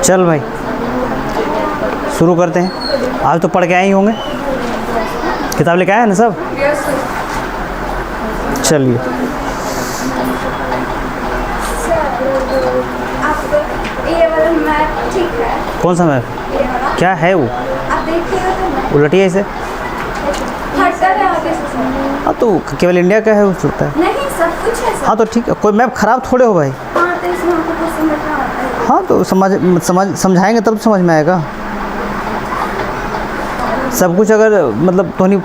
चल भाई शुरू करते हैं। आज तो पढ़ के आए ही होंगे, किताब लेके आए हैं ना सब? चलिए। ये वाला मैप ठीक है? कौन सा मैप? क्या है वो? आप देखिएगा तो उलटी है इसे? हटता है आगे से। हाँ तो केवल इंडिया का है वो चलता है। नहीं सब कुछ है सर। हाँ तो ठीक है, कोई मैप खराब थोड़े हो भाई। हाँ तो इसमें हमको कुछ समझना आता है। हाँ तो समझाएंगे तब तो समझ में आएगा सब कुछ। अगर मतलब तो नहीं,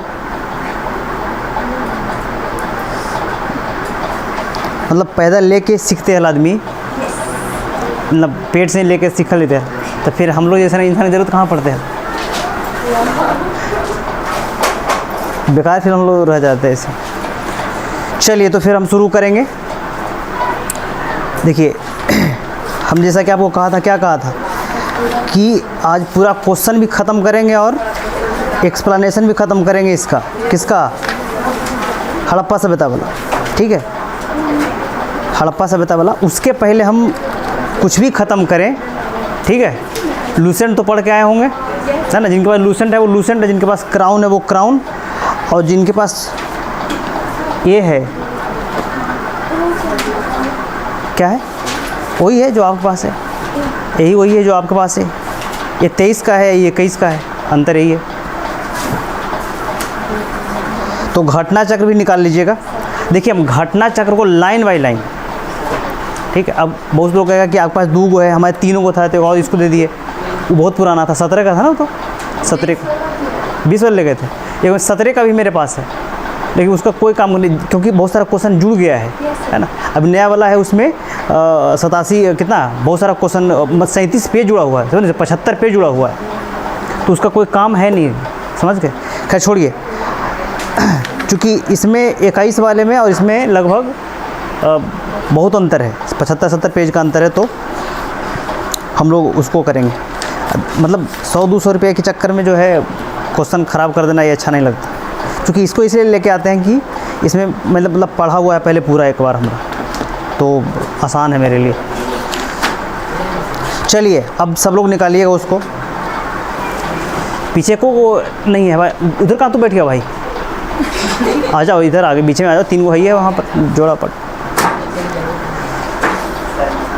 मतलब पैदा लेके सीखते हैं आदमी, मतलब पेट से लेके सीख लेते हैं, तो फिर हम लोग जैसे ना इंसान की ज़रूरत कहाँ पड़ते हैं, बेकार फिर हम लोग रह जाते हैं ऐसे। चलिए तो फिर हम शुरू करेंगे। देखिए हम जैसा कि आपको कहा था, क्या कहा था कि आज पूरा क्वेश्चन भी ख़त्म करेंगे और एक्सप्लेनेशन भी ख़त्म करेंगे इसका। किसका? हड़प्पा सभ्यता वाला। ठीक है, हड़प्पा सभ्यता वाला। उसके पहले हम कुछ भी ख़त्म करें, ठीक है। लूसेंट तो पढ़ के आए होंगे, है ना? जिनके पास लूसेंट है वो लूसेंट है, जिनके पास क्राउन है वो क्राउन, और जिनके पास ये है, क्या है? वही है जो आपके पास है, यही वही है जो आपके पास है। ये 23 का है, ये 21 का है, अंतर यही है। तो घटना चक्र भी निकाल लीजिएगा। देखिए हम घटना चक्र को लाइन बाय लाइन, ठीक है। अब बहुत लोग कहेगा कि आपके पास 2 गो है, हमारे 3 को था तो और इसको दे दिए। वो बहुत पुराना था, 17 का था ना, तो 17 का 20 वाले ले गए थे। ये 17 का भी मेरे पास है, लेकिन उसका कोई काम नहीं, क्योंकि बहुत सारा क्वेश्चन जुड़ गया है ना। अब नया वाला है, उसमें 87 कितना बहुत सारा क्वेश्चन, 37 पेज जुड़ा हुआ है, समझ, 75 पेज जुड़ा हुआ है, तो उसका कोई काम है नहीं, समझ गए। खैर छोड़िए, चूँकि इसमें 21 वाले में और इसमें लगभग बहुत अंतर है, 75-70 पेज का अंतर है, तो हम लोग उसको करेंगे। मतलब 100-200 रुपये के चक्कर में जो है क्वेश्चन ख़राब कर देना ये अच्छा नहीं लगता, क्योंकि इसको इसलिए लेके आते हैं कि इसमें मतलब पढ़ा हुआ है पहले पूरा एक बार हमारा, तो आसान है मेरे लिए। चलिए अब सब लोग निकालिएगा उसको। पीछे को वो नहीं है भाई, उधर कहाँ तो बैठ गया भाई? आ जाओ इधर, आगे बीच में आ जाओ, 3 गो है वहाँ पर जोड़ा पड़।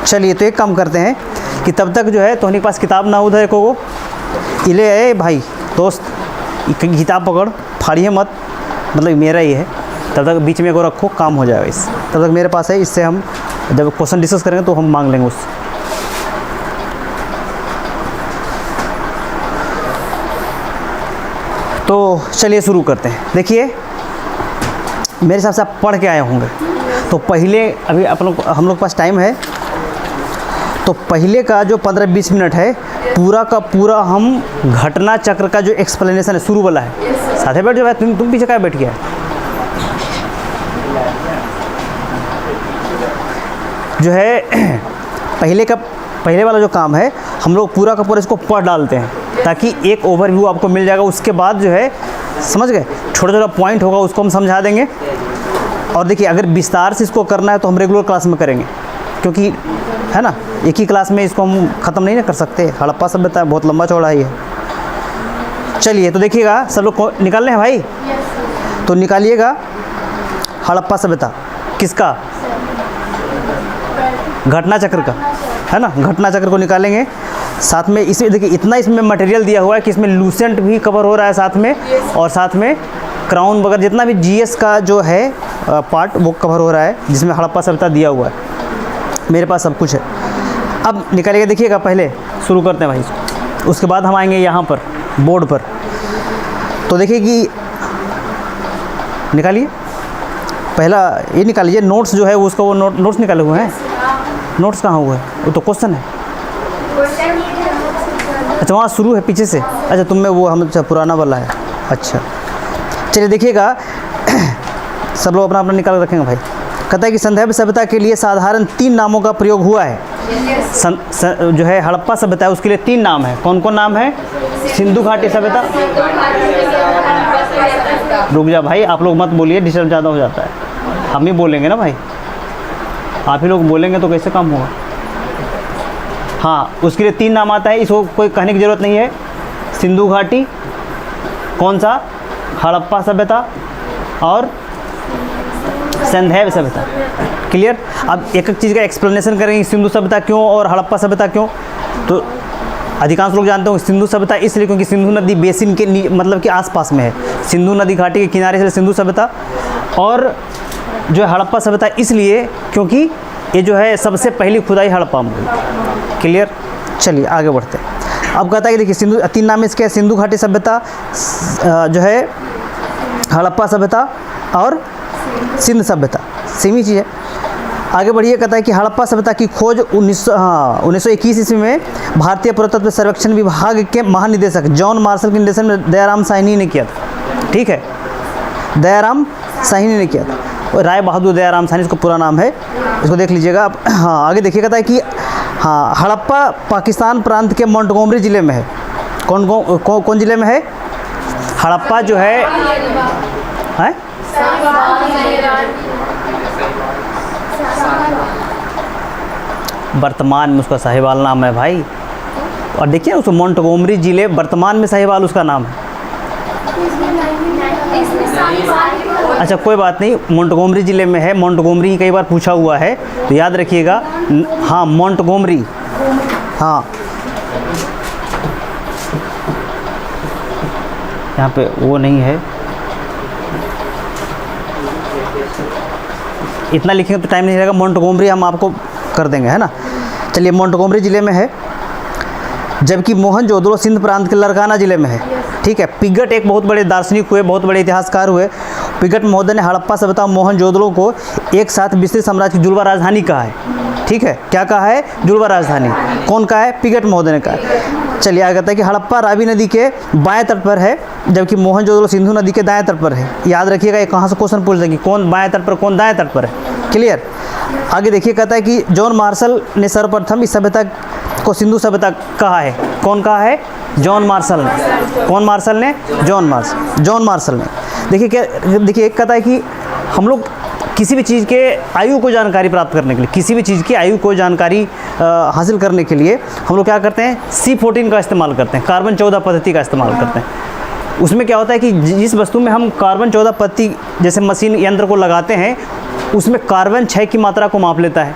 चलिए तो एक काम करते हैं कि तब तक जो है तो उनके पास किताब ना उधर को इले है भाई दोस्त, किताब पकड़, फाड़िए मत, मतलब मेरा ही है। तब तक बीच में को रखो, काम हो जाएगा इस। तब तक मेरे पास है, इससे हम जब क्वेश्चन डिस्कस करेंगे तो हम मांग लेंगे उससे। तो चलिए शुरू करते हैं। देखिए मेरे हिसाब से आप पढ़ के आए होंगे, तो पहले अभी हम लोग के पास टाइम है, तो पहले का जो 15-20 मिनट है पूरा का पूरा हम घटना चक्र का जो एक्सप्लेनेशन है शुरू वाला है, साथ बैठ जाओ। तुम पीछे क्या बैठ गया? जो है पहले वाला जो काम है हम लोग पूरा का पूरा इसको पढ़ डालते हैं, ताकि एक ओवरव्यू आपको मिल जाएगा। उसके बाद जो है समझ गए, छोटा छोटा पॉइंट होगा उसको हम समझा देंगे। और देखिए अगर विस्तार से इसको करना है तो हम रेगुलर क्लास में करेंगे, क्योंकि है ना, एक ही क्लास में इसको हम ख़त्म नहीं ना कर सकते। हड़प्पा सभ्यता बहुत लंबा चौड़ा ही है। चलिए तो देखिएगा, सब लोग निकाल रहे हैं भाई? तो निकालिएगा हड़प्पा सभ्यता किसका? घटना चक्र का, है ना। घटना चक्र को निकालेंगे। साथ में इसमें देखिए इतना इसमें मटेरियल दिया हुआ है कि इसमें लूसेंट भी कवर हो रहा है साथ में, और साथ में क्राउन वगैरह जितना भी जीएस का जो है पार्ट वो कवर हो रहा है, जिसमें हड़प्पा सभ्यता दिया हुआ है। मेरे पास सब कुछ है। अब निकालिएगा, देखिएगा पहले शुरू करते हैं भाई। उसके बाद हम आएंगे यहाँ पर बोर्ड पर। तो देखिए कि निकालिए, पहला ये निकाल लीजिए। नोट्स जो है उसका वो नोट्स निकाले हुए हैं। नोट्स कहाँ हुआ है? वो तो क्वेश्चन है। अच्छा वहाँ शुरू है पीछे से। अच्छा तुम में वो हम अच्छा पुराना वाला है। अच्छा चलिए देखिएगा, सब लोग अपना अपना निकाल कर रखेंगे भाई। कहता है कि संदैव सभ्यता के लिए साधारण 3 नामों का प्रयोग हुआ है। जो है हड़प्पा सभ्यता है उसके लिए 3 नाम है। कौन कौन नाम है? सिंधु घाटी सभ्यता। रुक जा भाई, आप लोग मत बोलिए, डिस्टर्ब ज़्यादा हो जाता है। हम ही बोलेंगे ना भाई, आप ही लोग बोलेंगे तो कैसे काम होगा। हाँ उसके लिए 3 नाम आता है, इसको कोई कहने की ज़रूरत नहीं है। सिंधु घाटी, कौन सा? हड़प्पा सभ्यता और संदैव सभ्यता। क्लियर? अब एक एक चीज़ का एक्सप्लेनेशन करेंगे, सिंधु सभ्यता क्यों और हड़प्पा सभ्यता क्यों। तो अधिकांश लोग जानते हो सिंधु सभ्यता इसलिए क्योंकि सिंधु नदी बेसिन के मतलब कि आसपास में है, सिंधु नदी घाटी के किनारे से सिंधु सभ्यता। और जो है हड़प्पा सभ्यता इसलिए क्योंकि ये जो है सबसे पहली खुदाई हड़प्पा में हुई। क्लियर? चलिए आगे बढ़ते हैं। अब कहता है कि देखिए सिंधु 3 नाम इसके, सिंधु घाटी सभ्यता, जो है हड़प्पा सभ्यता और सिंध सभ्यता, सेम ही चीज़ है। आगे बढ़िए, कहता है कि हड़प्पा सभ्यता की खोज 1921 ईस्वी में भारतीय पुरातत्व सर्वेक्षण विभाग के महानिदेशक जॉन मार्शल के निर्देशन में दयाराम साहनी ने किया था। ठीक है, दयाराम साहनी ने किया था। और राय बहादुर दयाराम साहनी इसका पूरा नाम है, इसको देख लीजिएगा आप। हाँ आगे देखिए, कहता है कि हाँ हड़प्पा पाकिस्तान प्रांत के मोंटगोमरी ज़िले में है। कौन ज़िले में है? हड़प्पा जो है वर्तमान में उसका साहिवाल नाम है भाई। और देखिए उसको मोंटगोमरी ज़िले वर्तमान में साहिवाल उसका नाम है। अच्छा कोई बात नहीं, मोंटगोमरी ज़िले में है। मोंटगोमरी कई बार पूछा हुआ है तो याद रखिएगा। हाँ मोंटगोमरी, हाँ यहाँ पे वो नहीं है, इतना लिखेंगे तो टाइम नहीं रहेगा। मोंटगोमरी हम आपको कर देंगे, है ना। चलिए मोंटगोमरी ज़िले में है, जबकि मोहनजोदड़ो सिंध प्रांत के लरकाना ज़िले में है। ठीक है, पिगट एक बहुत बड़े दार्शनिक हुए, बहुत बड़े इतिहासकार हुए। पिगट महोदय ने हड़प्पा सभ्यता मोहनजोदड़ो को एक साथ मिस्री साम्राज्य की जुड़वा राजधानी कहा है। ठीक है, क्या कहा है? जुड़वा राजधानी। कौन कहा है? पिगट महोदय ने कहा है। चलिए आगे कहता है कि हड़प्पा रावी नदी के बाएं तट पर है, जबकि मोहनजोदड़ो सिंधु नदी के दाएं तट पर है। याद रखिएगा, ये कहाँ से क्वेश्चन पूछ देंगे, कौन बाएं तट पर कौन दाएं तट पर है। क्लियर? आगे देखिए, कहता है कि जॉन मार्शल ने सर्वप्रथम इस सभ्यता को सिंधु सभ्यता कहा है। कौन कहा है? जॉन मार्शल ने। कौन मार्शल ने? जॉन मार्शल ने। देखिए कहता है कि हम लोग किसी भी चीज़ के आयु को जानकारी प्राप्त करने के लिए, किसी भी चीज़ की आयु को जानकारी हासिल करने के लिए हम लोग क्या करते हैं? C14 का इस्तेमाल करते हैं, कार्बन 14 पद्धति का इस्तेमाल करते हैं। उसमें क्या होता है कि जिस वस्तु में हम कार्बन 14 पद्धति जैसे मशीन यंत्र को लगाते हैं उसमें कार्बन 6 की मात्रा को माप लेता है।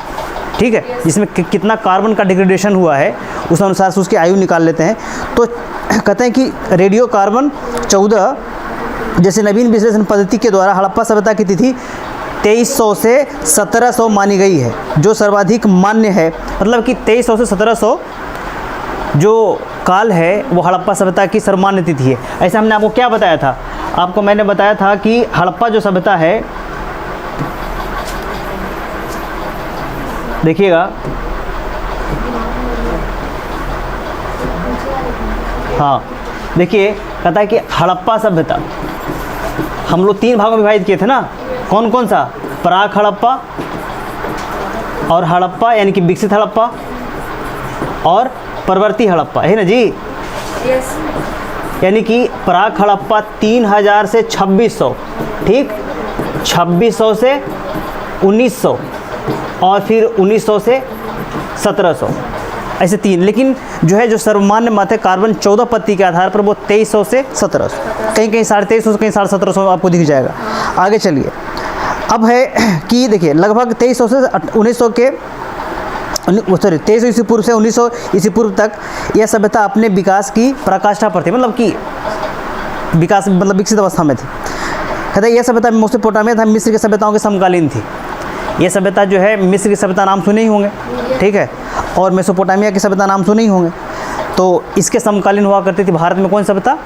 ठीक है, जिसमें कितना कार्बन का डिग्रेडेशन हुआ है उस अनुसार से उसकी आयु निकाल लेते हैं। तो कहते हैं कि रेडियो कार्बन 14 जैसे नवीन विश्लेषण पद्धति के द्वारा हड़प्पा सभ्यता की तिथि 2300 से 1700 मानी गई है, जो सर्वाधिक मान्य है। मतलब कि 2300 से 1700 जो काल है वो हड़प्पा सभ्यता की सर्वमान्य तिथि है। ऐसा हमने आपको क्या बताया था? आपको मैंने बताया था कि हड़प्पा जो सभ्यता है, देखिएगा, हाँ देखिए कहता है कि हड़प्पा सभ्यता हम लोग 3 भागों में विभाजित किए थे ना। कौन कौन सा? प्राक हड़प्पा और हड़प्पा यानी कि विकसित हड़प्पा और परवर्ती हड़प्पा, है ना जी। यस। यानी कि प्राक हड़प्पा 3000 से 2600, ठीक, 2600 से 1900 और फिर 1900 से 1700, ऐसे 3। लेकिन जो है जो सर्वमान्य मत है कार्बन 14 पत्ती के आधार पर वो 2300 से 1700, कहीं कहीं 2350 कहीं 1750 आपको दिख जाएगा। आगे चलिए, अब है कि देखिए लगभग 2300 से 1900 के 2300 ईस्वी पूर्व से 1900 ईस्वी पूर्व तक यह सभ्यता अपने विकास की पराकाष्ठा पर थी, मतलब कि विकास मतलब विकसित अवस्था में थी। कहते हैं यह सभ्यता मेसोपोटामिया तथा मिस्र की सभ्यताओं के समकालीन थी। यह सभ्यता जो है मिस्र की सभ्यता नाम सुने ही होंगे, ठीक है, और मेसोपोटामिया की सभ्यता नाम सुने ही होंगे। तो इसके समकालीन हुआ करती थी भारत में कौन सभ्यता?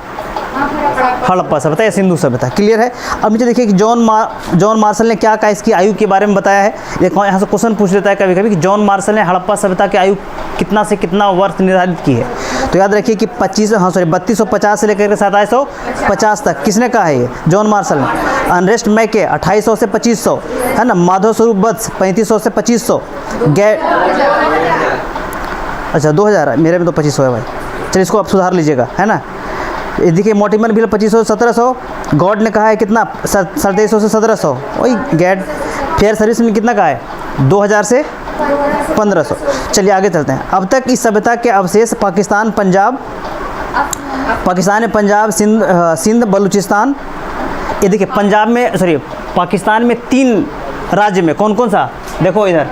हड़प्पा सभ्यता या सिंधु सभ्यता। क्लियर है। अब नीचे देखिए कि जॉन मार्शल ने क्या कहा इसकी आयु के बारे में बताया है। देखो यहाँ से क्वेश्चन पूछ लेता है कभी कभी कि जॉन मार्शल ने हड़प्पा सभ्यता की आयु कितना से कितना वर्ष निर्धारित की है। तो याद रखिए कि 3250 से लेकर 2750 तक किसने कहा है ये? जॉन मार्शल ने। अनरेस्ट मैके 2800 से 2500 है ना। माधव स्वरूप वत्स 3500 से 2500। अच्छा 2000 मेरे में तो 2500 है भाई। चलिए इसको आप सुधार लीजिएगा है ना। ये देखिए मोटिमर बिल 2500 से 1700। गॉड ने कहा है कितना 2300 से 1700। वही गैड फेयर सर्विस ने कितना कहा है 2000 से 1500। चलिए आगे चलते हैं। अब तक इस सभ्यता के अवशेष पाकिस्तान में पंजाब सिंध बलूचिस्तान। ये देखिए पंजाब में पाकिस्तान में 3 राज्य में कौन कौन सा, देखो इधर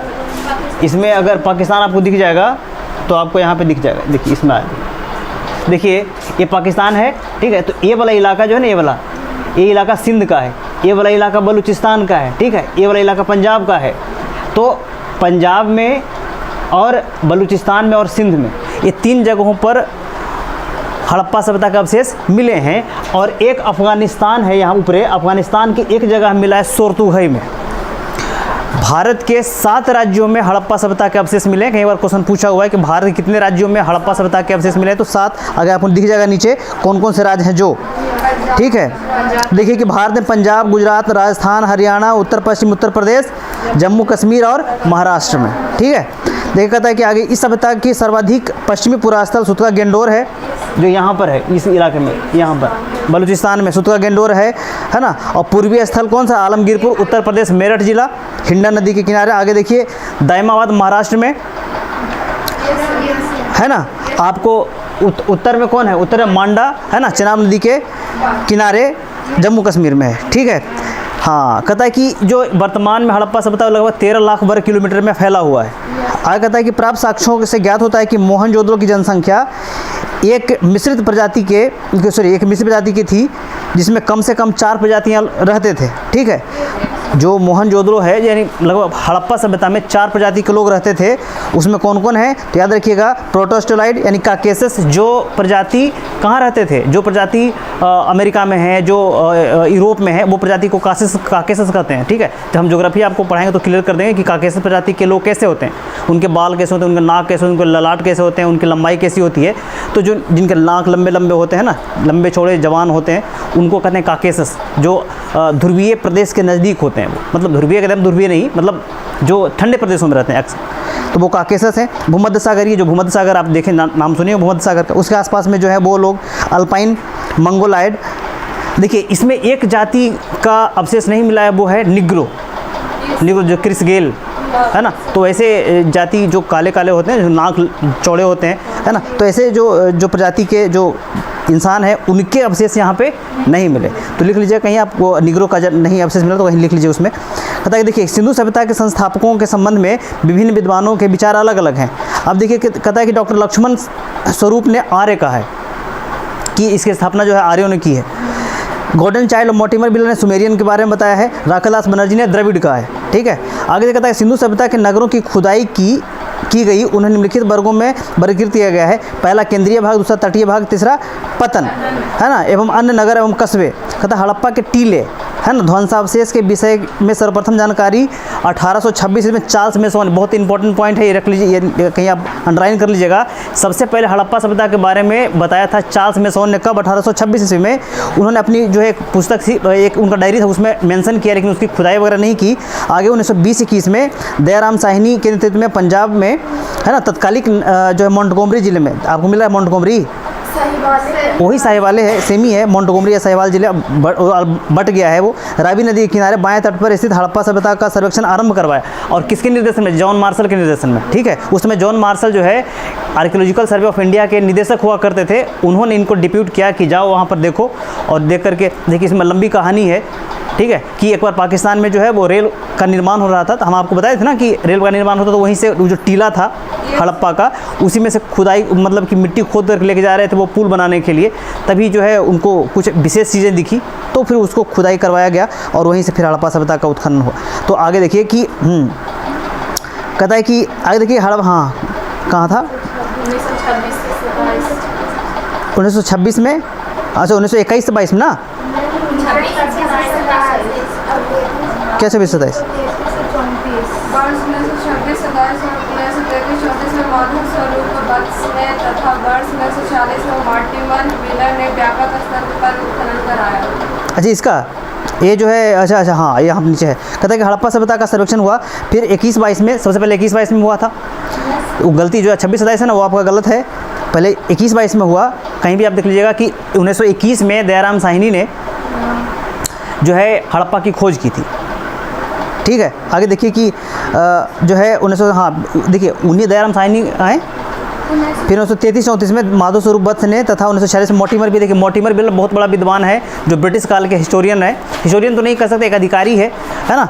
इसमें अगर पाकिस्तान आपको दिख जाएगा तो आपको यहाँ पे दिख जाएगा। देखिए इसमें आ देखिए ये पाकिस्तान है, ठीक है। तो ये वाला इलाका जो है ना, ये इलाका सिंध का है, ये वाला इलाका बलूचिस्तान का है, ठीक है। ये वाला इलाका पंजाब का है। तो पंजाब में और बलूचिस्तान में और सिंध में ये 3 जगहों पर हड़प्पा सभ्यता के अवशेष मिले हैं। और एक अफ़गानिस्तान है, यहाँ ऊपर अफ़गानिस्तान की एक जगह मिला है सोरतुघई में। भारत के 7 राज्यों में हड़प्पा सभ्यता के अवशेष मिले हैं। कई बार क्वेश्चन पूछा हुआ है कि भारत के कितने राज्यों में हड़प्पा सभ्यता के अवशेष मिले हैं, तो 7। अगर आपको दिख जाएगा नीचे कौन कौन से राज्य हैं जो, ठीक है। देखिए कि भारत में पंजाब, गुजरात, राजस्थान, हरियाणा, उत्तर पश्चिम उत्तर प्रदेश, जम्मू कश्मीर और महाराष्ट्र में, ठीक है। देखिए कहता है कि आगे इस सभ्यता की सर्वाधिक पश्चिमी पुरास्थल सुतका गेंडोर है, जो यहाँ पर है इस इलाके में, यहाँ पर बलूचिस्तान में सुतका गेंडोर है ना। और पूर्वी स्थल कौन सा, आलमगीरपुर उत्तर प्रदेश मेरठ जिला, हिंडन नदी के किनारे। आगे देखिए दाइमाबाद महाराष्ट्र में है ना। आपको उत्तर में कौन है, उत्तर में मांडा है ना, चेनाब नदी के किनारे जम्मू कश्मीर में है, ठीक है। हाँ कहता है कि जो वर्तमान में हड़प्पा सभ्यता लगभग 13 लाख वर्ग किलोमीटर में फैला हुआ है। आगे कहता है कि प्राप्त साक्ष्यों से ज्ञात होता है कि मोहनजोदड़ो की जनसंख्या एक मिश्रित प्रजाति की थी, जिसमें कम से कम 4 प्रजातियां रहते थे, ठीक है। जो मोहनजोदड़ो है यानी लगभग हड़प्पा सभ्यता में 4 प्रजाति के लोग रहते थे। उसमें कौन कौन है तो याद रखिएगा, प्रोटोस्टोलाइड यानी काकेसस जो प्रजाति कहाँ रहते थे, जो प्रजाति अमेरिका में है, जो यूरोप में है, वो प्रजाति को काकेसस कहते हैं, ठीक है। जब हम ज्योग्राफी आपको पढ़ाएंगे तो क्लियर कर देंगे कि काकेसस प्रजाति के लोग कैसे होते हैं, उनके बाल कैसे होते हैं, उनके नाक कैसे, उनके ललाट कैसे होते हैं, उनकी लंबाई कैसी होती है। तो जो जिनके नाक लंबे लंबे होते हैं ना, लंबे चौड़े जवान होते हैं, उनको कहते हैं काकेसस। जो ध्रुवीय प्रदेश के नज़दीक होते हैं, वो मतलब ध्रुवीय कहते हैं, ध्रुवीय नहीं मतलब जो ठंडे प्रदेशों में रहते हैं अक्सर, तो वो काकेसस हैं। भूमध्य सागरीय, जो भूमध्य सागर आप देखें नाम सुनिए भूमध्य सागर का, उसके आसपास में जो है वो लोग अल्पाइन मंगोलाइड। देखिए इसमें एक जाति का अवशेष नहीं मिला है, वो है निग्रो जो क्रिस गेल है ना। तो ऐसे जाति जो काले काले होते हैं, जो नाक चौड़े होते हैं है ना, तो ऐसे जो प्रजाति के जो इंसान है उनके अवशेष यहाँ पे नहीं मिले। तो लिख लीजिए कहीं आपको निग्रो का जब नहीं अवशेष मिला तो कहीं लिख लीजिए उसमें। कहता है देखिए सिंधु सभ्यता के संस्थापकों के संबंध में विभिन्न विद्वानों के विचार अलग अलग हैं। अब देखिए कहता है कि डॉक्टर लक्ष्मण स्वरूप ने आर्य कहा है कि इसकी स्थापना जो है आर्यों ने की है। गोल्डन चाइल्ड मोटिमर बिल ने सुमेरियन के बारे में बताया है। राखादास बनर्जी ने द्रविड़ कहा है, ठीक है। आगे कहता है सिंधु सभ्यता के नगरों की खुदाई की गई, उन्हें निम्नलिखित वर्गों में वर्गीकृत किया गया है। पहला केंद्रीय भाग, दूसरा तटीय भाग, तीसरा पतन है ना, एवं अन्य नगर एवं कस्बे। कहता हड़प्पा के टीले है ना, ध्वंसावशेष के विषय में सर्वप्रथम जानकारी 1826 में चार्ल्स मेसोन, बहुत इंपॉर्टेंट पॉइंट है ये, रख लीजिए, ये कहीं आप अंडरलाइन कर लीजिएगा। सबसे पहले हड़प्पा सभ्यता के बारे में बताया था चार्ल्स मेसोन ने, कब 1826 ईस्वी में। उन्होंने अपनी जो है एक पुस्तक थी, एक उनका डायरी था, उसमें मेंशन किया, लेकिन उसकी खुदाई वगैरह नहीं की। आगे 1920-21 में दयाराम साहनी के नेतृत्व में पंजाब में है ना, तत्कालिक जो है मोंटगोमरी जिले में, आपको मिला है मोंटगोमरी, वही साहिवाल है, सेम ही है, मोंटगोमरी या साहिवाल जिला बट गया है वो। रावी नदी के किनारे बाएं तट पर स्थित हड़प्पा सभ्यता का सर्वेक्षण आरंभ करवाया, और किसके निर्देशन में, जॉन मार्शल के निर्देशन में, ठीक है। उस समय जॉन मार्शल जो है आर्कियोलॉजिकल सर्वे ऑफ इंडिया के निदेशक हुआ करते थे। उन्होंने इनको डिप्यूट किया कि जाओ वहाँ पर देखो, और देख करके देखिए इसमें लंबी कहानी है, ठीक है, कि एक बार पाकिस्तान में जो है वो रेल का निर्माण हो रहा था। तो हम आपको बताए थे ना कि रेल का निर्माण होता, तो वहीं से जो टीला था हड़प्पा का, उसी में से खुदाई मतलब कि मिट्टी खोद कर लेके जा रहे थे वो पुल बनाने के लिए। तभी जो है उनको कुछ विशेष चीज़ें दिखी, तो फिर उसको खुदाई करवाया गया, और वहीं से फिर हड़प्पा सभ्यता का उत्खनन हुआ। तो आगे देखिए कि कहता है कि आगे देखिए हाँ कहाँ था, 1926 में अच्छा 1921 से 22 में ना, क्या 26 27? 1926 में माधव स्वरूप बख्श ने तथा वर्ष 1940 में मॉर्टिमर मिलर ने व्यापक स्तर पर उत्खनन कराया। अच्छा इसका ये जो है, अच्छा हाँ, ये हम नीचे है। कहता है कि हड़प्पा सभ्यता का सर्वेक्षण हुआ फिर 21-22 में, सबसे पहले 21-22 में हुआ था। वो गलती जो है 26-27 है ना, वो आपका गलत है, पहले 21-22 में हुआ। कहीं भी आप देख लीजिएगा कि 1921 में दयाराम साहनी ने जो है हड़प्पा की खोज की थी। ठीक है, आगे देखिए कि जो है 1900, हाँ देखिए उन्हीं दयाराम साहनी आए। फिर 1933-34 में माधव स्वरूप बख्श ने तथा 1946 में मॉर्टिमर भी, देखिए मॉर्टिमर भी बहुत बड़ा विद्वान है, जो ब्रिटिश काल के हिस्टोरियन है, हिस्टोरियन तो नहीं कह सकते, एक अधिकारी है ना।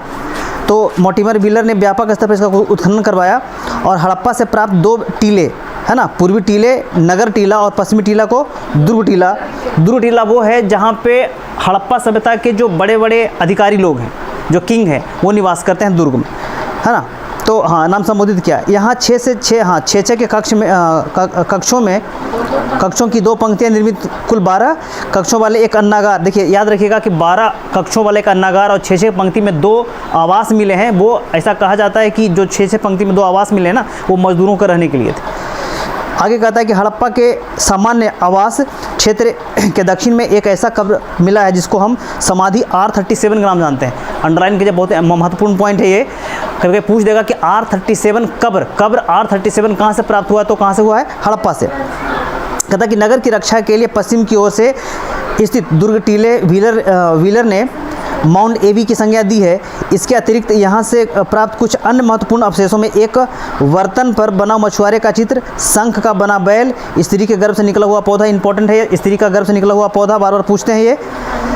तो मॉर्टिमर व्हीलर ने व्यापक स्तर पर इसका उत्खनन करवाया और हड़प्पा से प्राप्त 2 टीले है ना, पूर्वी टीले नगर टीला और पश्चिमी टीला को दुर्ग टीला। दुर्ग टीला वो है जहाँ पे हड़प्पा सभ्यता के जो बड़े बड़े अधिकारी लोग हैं, जो किंग हैं, वो निवास करते हैं दुर्ग में, है ना। तो हाँ, नाम संबोधित किया। यहाँ 6 से 6, हाँ 6 के कक्षों में कक्षों की 2 पंक्तियाँ निर्मित, कुल 12 कक्षों वाले एक अन्नागार। देखिए याद रखिएगा कि 12 कक्षों वाले एक अन्नागार और 6 पंक्ति में 2 आवास मिले हैं। वो ऐसा कहा जाता है कि जो 6 पंक्ति में 2 आवास मिले हैं ना, वो मजदूरों को रहने के लिए थे। आगे कहता है कि हड़प्पा के सामान्य आवास क्षेत्र के दक्षिण में एक ऐसा कब्र मिला है जिसको हम समाधि R37 ग्राम जानते हैं। अंडरलाइन कीजिए, बहुत महत्वपूर्ण पॉइंट है ये। कभी पूछ देगा कि R37 कब्र R37 कहाँ से प्राप्त हुआ, तो कहाँ से हुआ है? हड़प्पा से। कहता है कि नगर की रक्षा के लिए पश्चिम की ओर से स्थित दुर्ग टीले व्हीलर ने माउंट एवी की संज्ञा दी है। इसके अतिरिक्त यहाँ से प्राप्त कुछ अन्य महत्वपूर्ण अवशेषों में एक बर्तन पर बना मछुआरे का चित्र, शंख का बना बैल, स्त्री के गर्भ से निकला हुआ पौधा, इंपॉर्टेंट है, स्त्री का गर्भ से निकला हुआ पौधा बार बार पूछते हैं ये,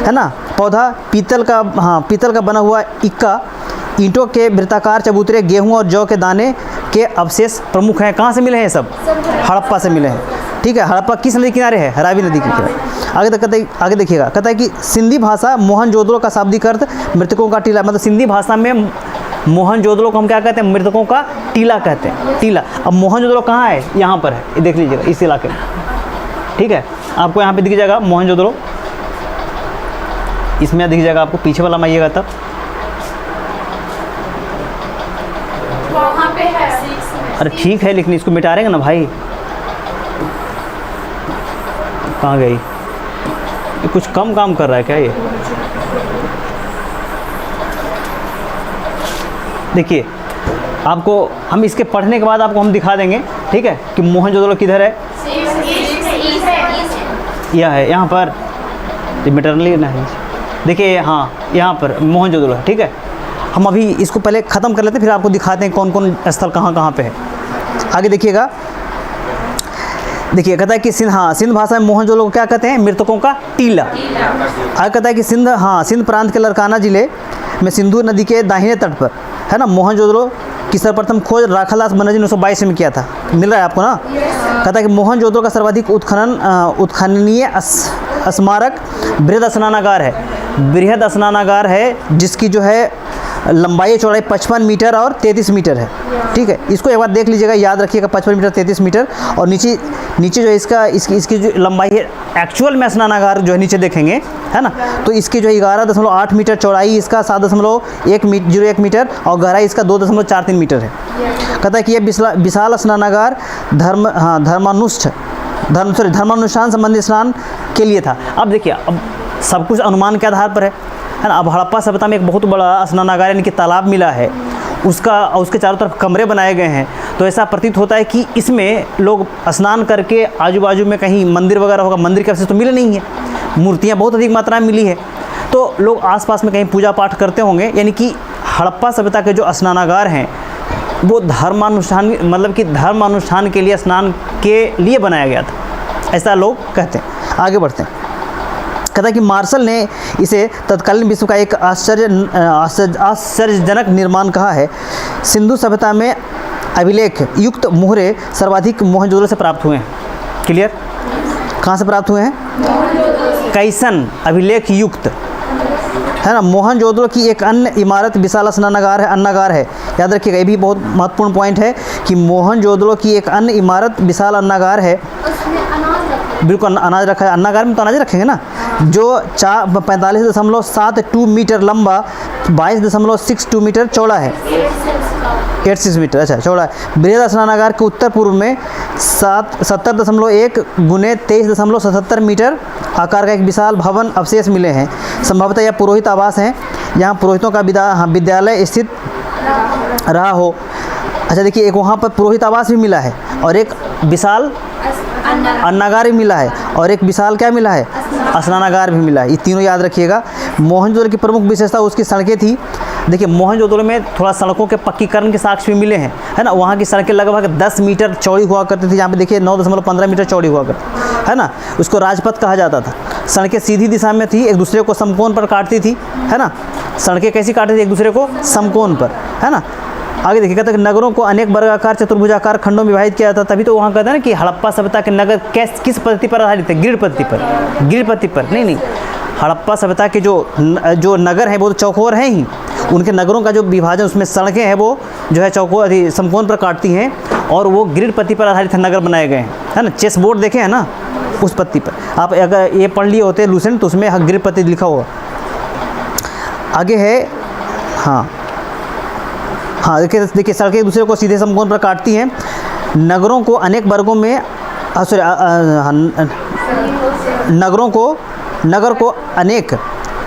है ना, पौधा, पीतल का बना हुआ इक्का, ईंटों के वृत्ताकार चबूतरे, गेहूं और जौ के दाने के अवशेष प्रमुख हैं। कहाँ से मिले हैं? सब हड़प्पा से मिले हैं। ठीक है, हड़प्पा किस नदी किनारे है? रावी नदी के किनारे। आगे देखिएगा, कहता है कि सिंधी भाषा मोहनजोदड़ो का शाब्दिक अर्थ मृतकों का टीला, मतलब सिंधी भाषा में मोहनजोदड़ो को हम क्या कहते हैं? मृतकों का टीला कहते हैं, टीला। अब मोहनजोदड़ो कहाँ है? यहाँ पर है, देख लीजिएगा इस इलाके में। ठीक है, आपको यहाँ पे दिख जाएगा मोहनजोदड़ो, इसमें दिख जाएगा आपको, पीछे वाला में आइएगा तब वहाँ पे है। अरे ठीक है, लेकिन इसको मिटा रहेंगे ना भाई। कहाँ गई? ये कुछ कम काम कर रहा है क्या ये? देखिए आपको हम इसके पढ़ने के बाद आपको हम दिखा देंगे, ठीक है, कि मोहनजोदड़ो किधर है। यह है यहाँ पर, मिटरनली नहीं, देखिए हाँ यहाँ पर मोहनजोदड़ो है। ठीक है, हम अभी इसको पहले ख़त्म कर लेते हैं, फिर आपको दिखाते हैं कौन कौन स्थल कहाँ कहाँ पे है। आगे देखिएगा, देखिए कहता है कि सिंध भाषा में मोहनजोदड़ो को क्या कहते हैं? मृतकों का टीला। आगे कहता है कि सिंध प्रांत के लरकाना जिले में सिंधु नदी के दाहिने तट पर, है ना, मोहनजोदड़ो की सर्वप्रथम खोज राखालदास बनर्जी ने 1922 में किया था। मिल रहा है आपको ना। कहता है कि मोहनजोदड़ो का सर्वाधिक उत्खननीय स्मारक बृहद स्नानागार है, जिसकी जो है लंबाई चौड़ाई 55 मीटर और 33 मीटर है। ठीक है, इसको एक बार देख लीजिएगा, याद रखिएगा 55 मीटर 33 मीटर। और नीचे जो इसकी जो लंबाई है, एक्चुअल में स्नानागार जो है नीचे देखेंगे, है ना, तो इसकी जो है 11.8 मीटर चौड़ाई, इसका 7.01 मीटर और गहराई इसका 2.43 मीटर है। कहता है कि यह विशाल स्नानागार धर्मानुष्ठान संबंधी स्नान के लिए था। अब देखिए, अब सब कुछ अनुमान के आधार पर है ना। अब हड़प्पा सभ्यता में एक बहुत बड़ा स्नानागार यानी कि तालाब मिला है, उसके चारों तरफ कमरे बनाए गए हैं, तो ऐसा प्रतीत होता है कि इसमें लोग स्नान करके आजू बाजू में कहीं मंदिर वगैरह होगा, मंदिर के अवशेष तो मिले नहीं है, मूर्तियाँ बहुत अधिक मात्रा में मिली है, तो लोग आसपास में कहीं पूजा पाठ करते होंगे। यानी कि हड़प्पा सभ्यता के जो स्नानागार हैं वो धर्मानुष्ठान के लिए, स्नान के लिए बनाया गया था, ऐसा लोग कहते हैं। आगे बढ़ते हैं, कहता है कि मार्शल ने इसे तत्कालीन विश्व का एक आश्चर्यजनक निर्माण कहा है। सिंधु सभ्यता में अभिलेख युक्त मोहरे सर्वाधिक मोहनजोदड़ो से प्राप्त हुए हैं। क्लियर? कहाँ से प्राप्त हुए हैं? कैसन अभिलेख युक्त, है ना। मोहनजोदड़ो की एक अन्य इमारत विशाल अन्नागार है। याद रखिएगा, ये भी बहुत महत्वपूर्ण पॉइंट है कि मोहनजोदड़ो की एक अन्य इमारत विशाल अन्नागार है। उसमें अनाज रखते हैं। बिल्कुल अनाज रखा है, अन्नागार में तो अनाज रखेंगे ना। जो 45.72 मीटर लंबा, 22.62 मीटर चौड़ा है, 86 मीटर, अच्छा चौड़ा है। बृहद स्नानागार के उत्तर पूर्व में 70.1 गुने 23.77 मीटर आकार का एक विशाल भवन अवशेष मिले हैं। संभवतः यह पुरोहित आवास हैं, यहाँ पुरोहितों का विद्यालय स्थित रहा हो। अच्छा देखिए, एक वहाँ पर पुरोहित आवास भी मिला है और एक विशाल अन्नागार भी मिला है और एक विशाल क्या मिला है, स्नानागार भी मिला है। ये तीनों याद रखिएगा। मोहनजोदड़ो की प्रमुख विशेषता उसकी सड़कें थी। देखिए मोहनजोदड़ो में थोड़ा सड़कों के पक्कीकरण के साक्ष्य भी मिले हैं, है ना। वहाँ की सड़कें लगभग 10 मीटर चौड़ी हुआ करती थी, यहाँ पे देखिए 9.15 मीटर चौड़ी हुआ करती, है ना। उसको राजपथ कहा जाता था। सड़कें सीधी दिशा में थी, एक दूसरे को समकोण पर काटती थी, है ना। सड़कें कैसी काटती थी, एक दूसरे को समकोण पर, है ना। आगे देखिए, कहते हैं कि नगरों को अनेक वर्गाकार चतुर्भुजाकार खंडों में विभाजित किया जाता। तभी तो वहाँ कहते हैं ना कि हड़प्पा सभ्यता के नगर किस पद्धति पर आधारित है, ग्रिड पद्धति पर, ग्रिड पद्धति पर नहीं। हड़प्पा सभ्यता के जो नगर हैं वो तो चौकोर हैं ही, उनके नगरों का जो विभाजन, उसमें सड़कें हैं वो जो है चौकोर समकोण पर काटती हैं और वो ग्रिड पद्धति पर आधारित नगर बनाए गए हैं, है ना। चेस बोर्ड देखे हैं ना, उस पद्धति पर। आप अगर ये पढ़ लिए होते लूसेंट तो उसमें ग्रिड पद्धति लिखा होगा। आगे है, हाँ देखिए सड़कें एक दूसरे को सीधे समकोण पर काटती हैं। नगरों को अनेक वर्गों में नगर को अनेक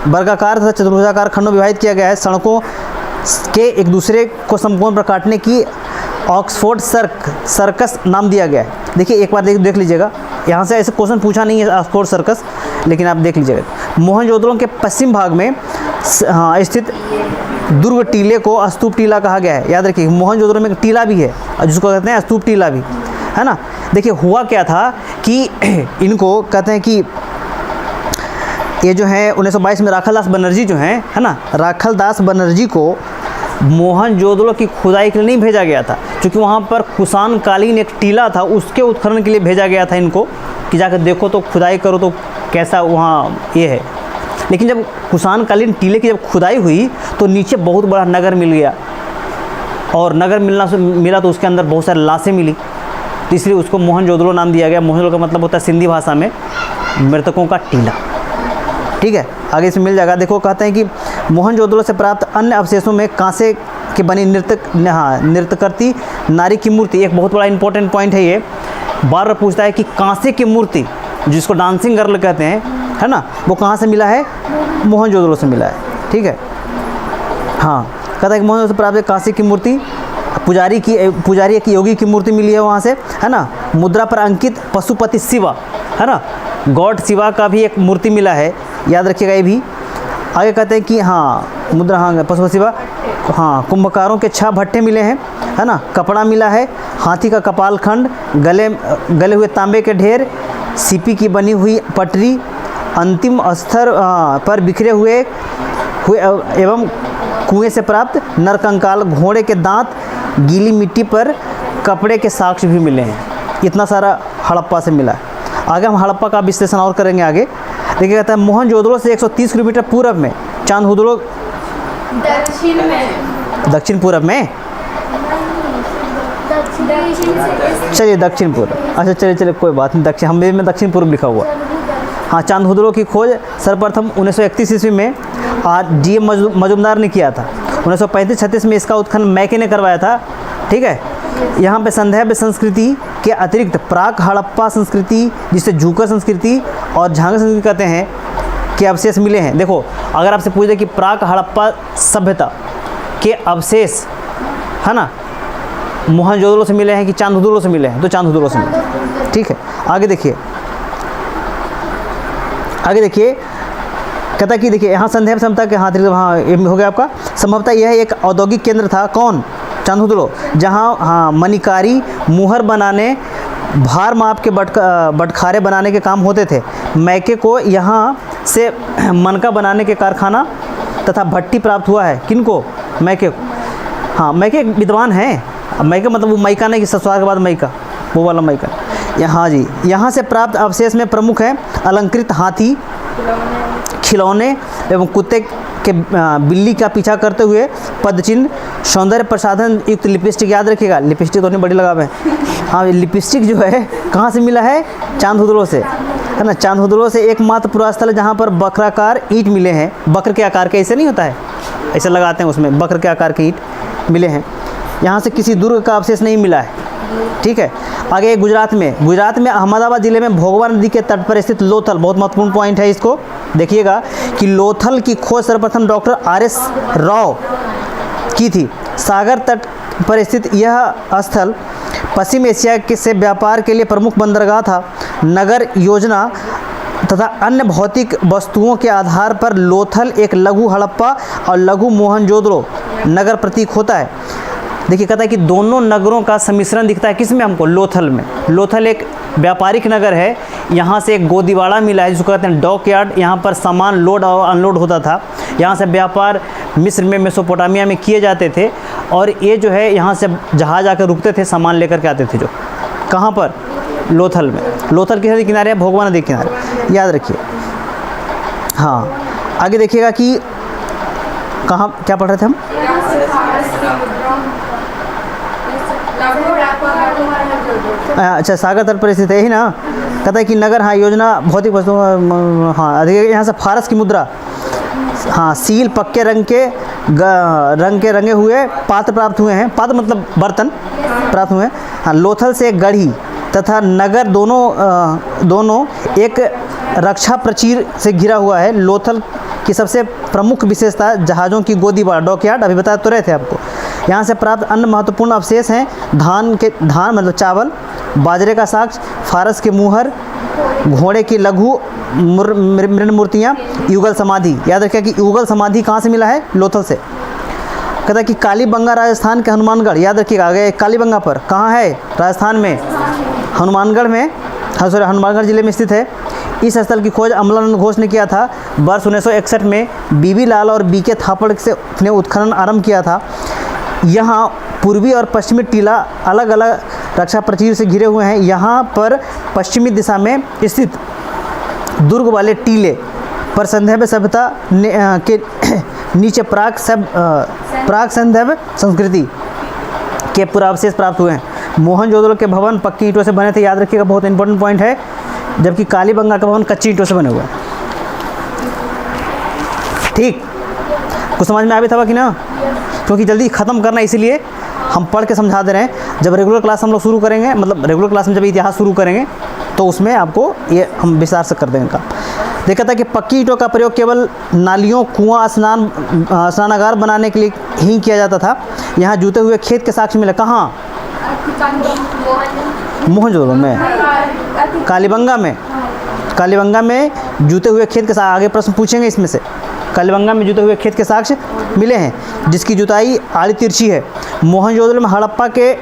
वर्गाकार तथा चतुर्भुजाकार खंडों में विभाजित किया गया है। सड़कों के एक दूसरे को समकोण पर काटने की ऑक्सफोर्ड सर्कस नाम दिया गया है। देखिए एक बार देख लीजिएगा, यहाँ से ऐसे क्वेश्चन पूछा नहीं है ऑक्सफोर्ड सर्कस, लेकिन आप देख लीजिएगा। मोहनजोदड़ो के पश्चिम भाग में स्थित दुर्ग टीले को स्तूप टीला कहा गया है। याद रखिए, मोहनजोदड़ो में एक टीला भी है जिसको कहते हैं स्तूप टीला भी, है ना। देखिए हुआ क्या था कि इनको कहते हैं कि ये जो है 1922 में राखलदास बनर्जी जो हैं, है ना, राखलदास बनर्जी को मोहनजोदड़ो की खुदाई के लिए नहीं भेजा गया था, क्योंकि वहाँ पर कुषाण कालीन एक टीला था, उसके उत्खनन के लिए भेजा गया था इनको कि जाकर देखो तो खुदाई करो तो कैसा वहाँ ये है। लेकिन जब कुषाण कालीन टीले की जब खुदाई हुई तो नीचे बहुत बड़ा नगर मिल गया, और नगर मिला तो उसके अंदर बहुत सारी लाशें मिली, तो इसलिए उसको मोहनजोदड़ो नाम दिया गया। मोहनजोदड़ो का मतलब होता है सिंधी भाषा में मृतकों का टीला, ठीक है। आगे इसमें मिल जाएगा। देखो कहते हैं कि मोहनजोदड़ो से प्राप्त अन्य अवशेषों में कांसे के बनी नृत्य करती नारी की मूर्ति, एक बहुत बड़ा इंपॉर्टेंट पॉइंट है ये। बार पूछता है कि कांसे की मूर्ति जिसको डांसिंग गर्ल कहते हैं, है ना, वो कहाँ से मिला है, मोहनजोदड़ो से मिला है, ठीक है। हाँ, कहता है कि मोहनजोदड़ो से प्राप्त कांसे की मूर्ति, पुजारी की योगी की मूर्ति मिली है वहाँ से, है ना। मुद्रा पर अंकित पशुपति शिवा, है ना, गॉड शिवा का भी एक मूर्ति मिला है, याद रखिएगा ये भी। आगे कहते हैं कि हाँ मुद्रा, हाँ पशुपति शिवा, हाँ कुंभकारों के 6 भट्टे मिले हैं, है ना। कपड़ा मिला है, हाथी का कपाल खंड, गले हुए तांबे के ढेर, सीपी की बनी हुई पटरी, अंतिम स्तर पर बिखरे हुए एवं कुएं से प्राप्त नरकंकाल, घोड़े के दांत, गीली मिट्टी पर कपड़े के साक्ष्य भी मिले हैं। इतना सारा हड़प्पा से मिला है। आगे हम हड़प्पा का विश्लेषण और करेंगे आगे। देखिए कहता है मोहनजोदड़ो से 130 किलोमीटर पूर्व में चांदहुदड़ो, दक्षिण पूर्व में, चलिए दक्षिण पूर्व, अच्छा चलिए कोई बात नहीं, दक्षिण हम में दक्षिण पूर्व लिखा हुआ। हाँ, चांदहुदड़ो की खोज सर्वप्रथम 1931 ईस्वी में D.M. मजुमदार ने किया था। 1935-36 में इसका उत्खनन मैके ने करवाया था, ठीक है। यहाँ पे संदैव्य संस्कृति के अतिरिक्त प्राक हड़प्पा संस्कृति, जिसे झूकर संस्कृति और झांग संस्कृति कहते हैं, के अवशेष मिले हैं। देखो अगर आपसे पूछ दे कि प्राक हड़प्पा सभ्यता के अवशेष, है ना, मोहनजोदड़ो से मिले हैं कि चांदहुदड़ो से मिले हैं, तो चांदहुदड़ो से मिले, ठीक है। आगे देखिए कहता कि देखिए यहाँ संदैव सभ्यता के हाथ, हाँ ये हो गया आपका। संभवतः यह एक औद्योगिक केंद्र था, कौन, चांदहुदड़ो, जहाँ हाँ मणिकारी, मुहर बनाने, भार माप के बटखारे बनाने के काम होते थे। मैके को यहाँ से मनका बनाने के कारखाना तथा भट्टी प्राप्त हुआ है। किनको, मैके को। हाँ मैके विद्वान हैं, मैके मतलब वो मैका नहीं कि ससुराल के बाद मैका, वो वाला मैका। यहाँ जी, यहाँ से प्राप्त अवशेष में प्रमुख है अलंकृत हाथी, खिलौने एवं कुत्ते के बिल्ली का पीछा करते हुए पदचिन्ह, सौंदर्य प्रसाधन युक्त लिपस्टिक। याद रखिएगा लिपस्टिक तो नहीं बड़ी लगावे हैं। हाँ लिपस्टिक जो है कहाँ से मिला है, चांदहुदड़ो से। है ना। चांदोदड़ो से एकमात्र पुरास्थल है जहाँ पर बक्राकार ईंट मिले हैं, बक्र के आकार के, ऐसे नहीं होता है, ऐसे लगाते हैं उसमें, बक्र के आकार के ईंट मिले हैं। यहाँ से किसी दुर्ग का अवशेष नहीं मिला है, ठीक है। आगे गुजरात में अहमदाबाद जिले में भोगवा नदी के तट पर स्थित लोथल, बहुत महत्वपूर्ण पॉइंट है, इसको देखिएगा कि लोथल की खोज सर्वप्रथम डॉक्टर RS राव की थी। सागर तट पर स्थित यह स्थल पश्चिम एशिया के से व्यापार के लिए प्रमुख बंदरगाह था। नगर योजना तथा अन्य भौतिक वस्तुओं के आधार पर लोथल एक लघु हड़प्पा और लघु मोहनजोदड़ो नगर प्रतीक होता है। देखिए कहता है कि दोनों नगरों का सम्मिश्रण दिखता है किसमें हमको, लोथल में। लोथल एक व्यापारिक नगर है, यहाँ से एक गोदीवाड़ा मिला है जिसको कहते हैं डॉक यार्ड, यहाँ पर सामान लोड और अनलोड होता था। यहाँ से व्यापार मिस्र में, मेसोपोटामिया में किए जाते थे, और ये जो है यहाँ से जहाज आकर रुकते थे, सामान लेकर के आते थे, जो कहाँ पर, लोथल में। लोथल किस नदी किनारे है, भोगवा नदी किनारे, याद रखिए। हाँ आगे देखिएगा कि कहाँ क्या पढ़ रहे थे हम, अच्छा सागर तट पर स्थित है ही ना। कहता है कि नगर, हाँ योजना भौतिक वस्तु, हाँ देखिए यहाँ से फारस की मुद्रा, हाँ सील पक्के रंग के रंगे हुए पात्र प्राप्त हुए हैं, पात्र मतलब बर्तन प्राप्त हुए हैं। हाँ लोथल से एक गढ़ी तथा नगर दोनों एक रक्षा प्राचीर से घिरा हुआ है। लोथल की सबसे प्रमुख विशेषता जहाज़ों की गोदीबाड़, डॉकयार्ड, अभी बता तो रहे थे आपको। यहाँ से प्राप्त अन्य महत्वपूर्ण अवशेष हैं धान मतलब चावल, बाजरे का साक्ष, फारस के मुहर, घोड़े की लघु मृण मूर्तियाँ, युगल समाधि। याद रखिए कि युगल समाधि कहाँ से मिला है, लोथल से। कहता है कि कालीबंगा राजस्थान के हनुमानगढ़, याद रखिएगा आगे कालीबंगा पर कहाँ है, राजस्थान में हनुमानगढ़ में, हनुमानगढ़ जिले में स्थित है। इस स्थल की खोज अमलानंद घोष ने किया था। वर्ष 1961 में बीबी लाल और बीके थापड़ ने उत्खनन आरंभ किया था। यहाँ पूर्वी और पश्चिमी टीला अलग अलग रक्षा प्राचीर से घिरे हुए हैं। यहाँ पर पश्चिमी दिशा में स्थित दुर्ग वाले टीले पर संदैव सभ्यता के नीचे प्राक संदैव संस्कृति के पुरावशेष प्राप्त हुए हैं। मोहनजोदड़ो के भवन पक्की ईंटों से बने थे, याद रखिएगा, बहुत इंपॉर्टेंट पॉइंट है, जबकि कालीबंगा का भवन कच्ची ईंटों से बने हुए हैं। ठीक, कुछ समझ में आ भी था कि ना, क्योंकि जल्दी ख़त्म करना, इसीलिए हम पढ़ के समझा दे रहे हैं। जब रेगुलर क्लास हम लोग शुरू करेंगे, मतलब रेगुलर क्लास में जब इतिहास शुरू करेंगे तो उसमें आपको ये हम विस्तार से कर देंगे काम। देखा था कि पक्की ईंटों का प्रयोग केवल नालियों, कुआं, स्नानागार बनाने के लिए ही किया जाता था। यहाँ जूते हुए खेत के साक्ष्य मिले, कहाँ, मोहनजोदड़ो में, कालीबंगा में जूते हुए खेत के साथ, आगे प्रश्न पूछेंगे इसमें से, कालीबंगा में जूते हुए खेत के साक्ष्य मिले हैं जिसकी जुताई आड़ी तिरछी है। मोहनजोदड़ो में हड़प्पा के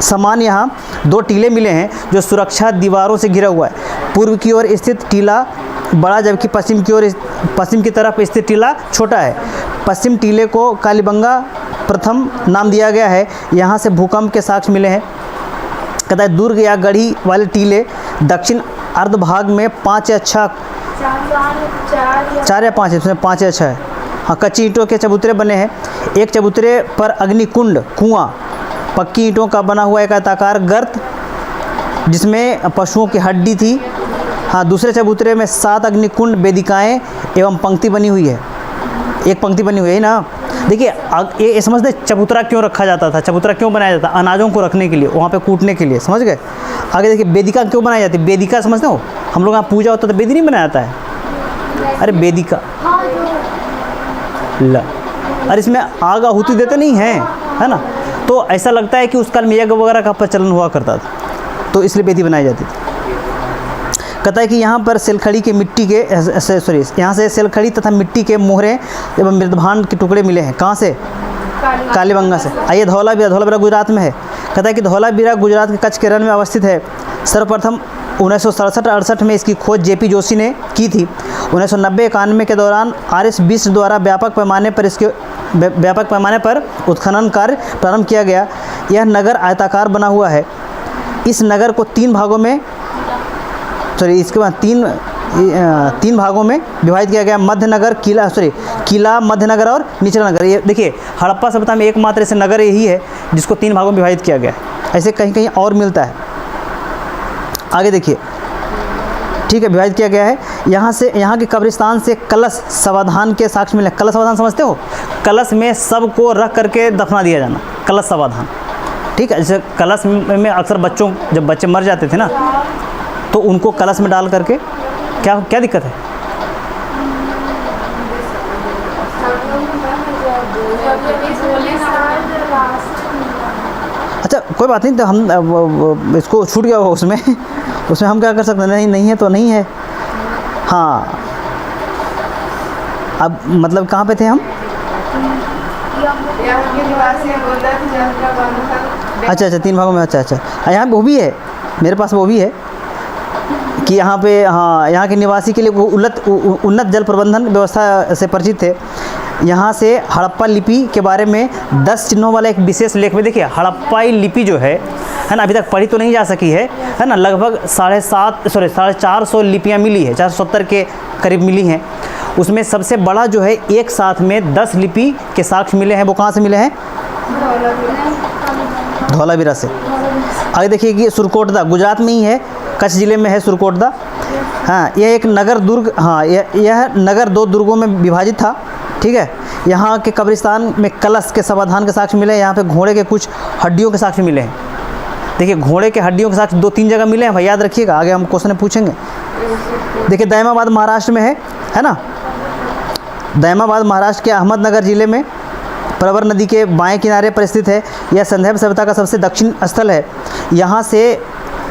समान यहाँ 2 टीले मिले हैं जो सुरक्षा दीवारों से घिरा हुआ है। पूर्व की ओर स्थित टीला बड़ा, जबकि पश्चिम की तरफ स्थित टीला छोटा है। पश्चिम टीले को कालीबंगा प्रथम नाम दिया गया है। यहाँ से भूकंप के साक्ष्य मिले हैं। कहता है दुर्ग या गढ़ी वाले टीले दक्षिण अर्ध भाग में 5 या 6, 4 या 5 है, इसमें 5 या 6 है। हाँ कच्ची ईंटों के चबूतरे बने हैं। एक चबूतरे पर अग्निकुंड, कुआं, पक्की ईंटों का बना हुआ एक आयताकार गर्त जिसमें पशुओं की हड्डी थी। हाँ दूसरे चबूतरे में 7 अग्निकुंड, वेदिकाएँ एवं पंक्ति बनी हुई है, एक पंक्ति बनी हुई है ना। देखिए ये समझते चबूतरा क्यों रखा जाता था, चबूतरा क्यों बनाया जाता, अनाजों को रखने के लिए, वहाँ पे कूटने के लिए, समझ गए। आगे देखिए वेदिका क्यों बनाई जाती है, वेदिका समझते हो, हम लोग यहाँ पूजा होता तो वेदी नहीं बनाया जाता है, अरे वेदिका ला, अरे इसमें आग आहुति देते नहीं हैं, है ना। तो ऐसा लगता है कि उस काल में यज्ञ वगैरह का प्रचलन हुआ करता था, तो इसलिए वेदी बनाई जाती थी। कहता है कि यहाँ पर सेलखड़ी के मिट्टी के यहाँ से सेलखड़ी तथा मिट्टी के मोहरे एवं मृदभांड के टुकड़े मिले हैं। कहाँ से, कालीबंगा से। आइए धौलावीरा गुजरात में है। कहता है कि धौलावीरा गुजरात के कच्छ के रण में अवस्थित है। सर्वप्रथम 1967-68 में इसकी खोज जेपी जोशी ने की थी। 1990-91 के दौरान RS बिष्ट द्वारा व्यापक पैमाने पर उत्खनन कार्य प्रारंभ किया गया। यह नगर आयताकार बना हुआ है। इस नगर को 3 भागों में इसके बाद तीन भागों में विभाजित किया गया। मध्यनगर, किला, मध्यनगर और निचला नगर। ये देखिए हड़प्पा सभ्यता में एकमात्र ऐसे नगर यही है जिसको 3 भागों में विभाजित किया गया है। ऐसे कहीं कहीं और मिलता है। आगे देखिए ठीक है, विभाजित किया गया है। यहाँ से, यहाँ के कब्रिस्तान से कलश समाधान के साक्ष्य मिले। कलश समाधान समझते हो? कलश में सबको रख करके दफना दिया जाना, कलश समाधान। ठीक है, जैसे कलश में अक्सर बच्चों, जब बच्चे मर जाते थे ना, तो उनको कलश में डाल करके, क्या क्या दिक्कत है? अच्छा कोई बात नहीं, तो हम इसको छूट गया हो उसमें उसमें हम क्या कर सकते हैं? नहीं, नहीं है तो नहीं है। हाँ, अब मतलब कहाँ पे थे हम? अच्छा अच्छा, 3 भागों में। अच्छा अच्छा, यहाँ वो भी है, मेरे पास वो भी है कि यहाँ पे, हाँ, यहाँ के निवासी के लिए वो उन्नत जल प्रबंधन व्यवस्था से परिचित थे। यहाँ से हड़प्पा लिपि के बारे में 10 चिन्हों वाला एक विशेष लेख में, देखिए हड़प्पाई लिपि जो है ना, अभी तक पढ़ी तो नहीं जा सकी है ना, लगभग 450 लिपियाँ मिली है, 470 के करीब मिली हैं। उसमें सबसे बड़ा जो है, एक साथ में 10 लिपि के साक्ष्य मिले हैं। वो कहाँ से मिले हैं? धौलावीरा से। आगे देखिए कि सुरकोटदा गुजरात में ही है, कच्छ जिले में है सुरकोटदा। हाँ, यह एक नगर दुर्ग, हाँ यह नगर 2 दुर्गों में विभाजित था। ठीक है, यहाँ के कब्रिस्तान में कलश के समाधान के साक्ष्य मिले हैं। यहाँ पे घोड़े के कुछ हड्डियों के साक्ष्य मिले हैं। देखिए घोड़े के हड्डियों के साक्ष्य 2-3 जगह मिले हैं भाई, याद रखिएगा, आगे हम क्वेश्चन पूछेंगे। देखिए दैमाबाद महाराष्ट्र में है ना, दैमाबाद महाराष्ट्र के अहमदनगर जिले में प्रवर नदी के बाएं किनारे पर स्थित है। यह संधैव सभ्यता का सबसे दक्षिण स्थल है। यहाँ से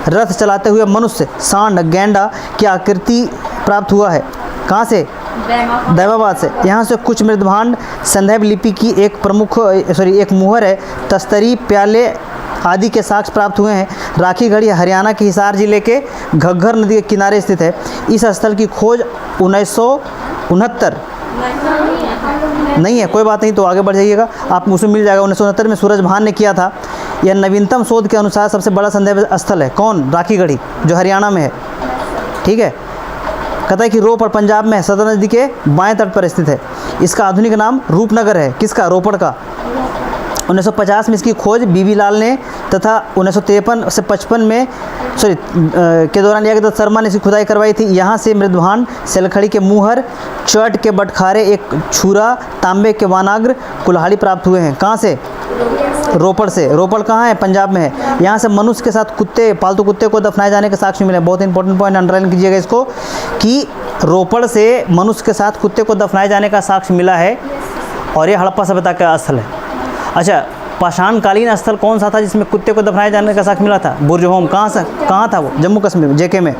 रथ चलाते हुए मनुष्य, सांड, गैंडा की आकृति प्राप्त हुआ है। कहाँ से? दैमाबाद से। यहाँ से कुछ मृदभांड संधैव लिपि की एक मुहर है, तस्तरी, प्याले आदि के साक्ष्य प्राप्त हुए हैं। राखी घड़ी हरियाणा के हिसार जिले के घग्गर नदी के किनारे स्थित है। इस स्थल की खोज 1969 नहीं है, कोई बात नहीं, तो आगे बढ़ जाइएगा, आप मुझसे मिल जाएगा। 1969 में सूरज भान ने किया था। यह नवीनतम शोध के अनुसार सबसे बड़ा संधैव स्थल है। कौन? राखी गढ़ी, जो हरियाणा में है। ठीक है, कहता है कि रोपड़ पंजाब में है, सतलज नदी के बाएं तट पर स्थित है। इसका आधुनिक नाम रूपनगर है। किसका? रोपड़ का। 1950 में इसकी खोज बीबी लाल ने तथा 1953 से 55 में के दौरान यादव शर्मा ने इसकी खुदाई करवाई थी। यहाँ से मृदभांड, सेलखड़ी के मुहर, चट के बटखारे, एक छुरा, तांबे के वानाग्र, कुल्हाड़ी प्राप्त हुए हैं। कहाँ से? रोपड़ से। रोपड़ कहाँ है? पंजाब में है। यहाँ से मनुष्य के साथ कुत्ते, पालतू कुत्ते को दफनाए जाने के साक्ष्य मिले। बहुत इंपॉर्टेंट पॉइंट अंडरलाइन कीजिएगा इसको, कि रोपड़ से मनुष्य के साथ कुत्ते को दफनाए जाने का साक्ष्य मिला है, और ये हड़प्पा सभ्यता का स्थल है। अच्छा, पाषाणकालीन स्थल कौन सा था जिसमें कुत्ते को दफनाए जाने का साक्ष्य मिला था? बुर्जहोम। कहाँ था वो? जम्मू कश्मीर में, जेके में।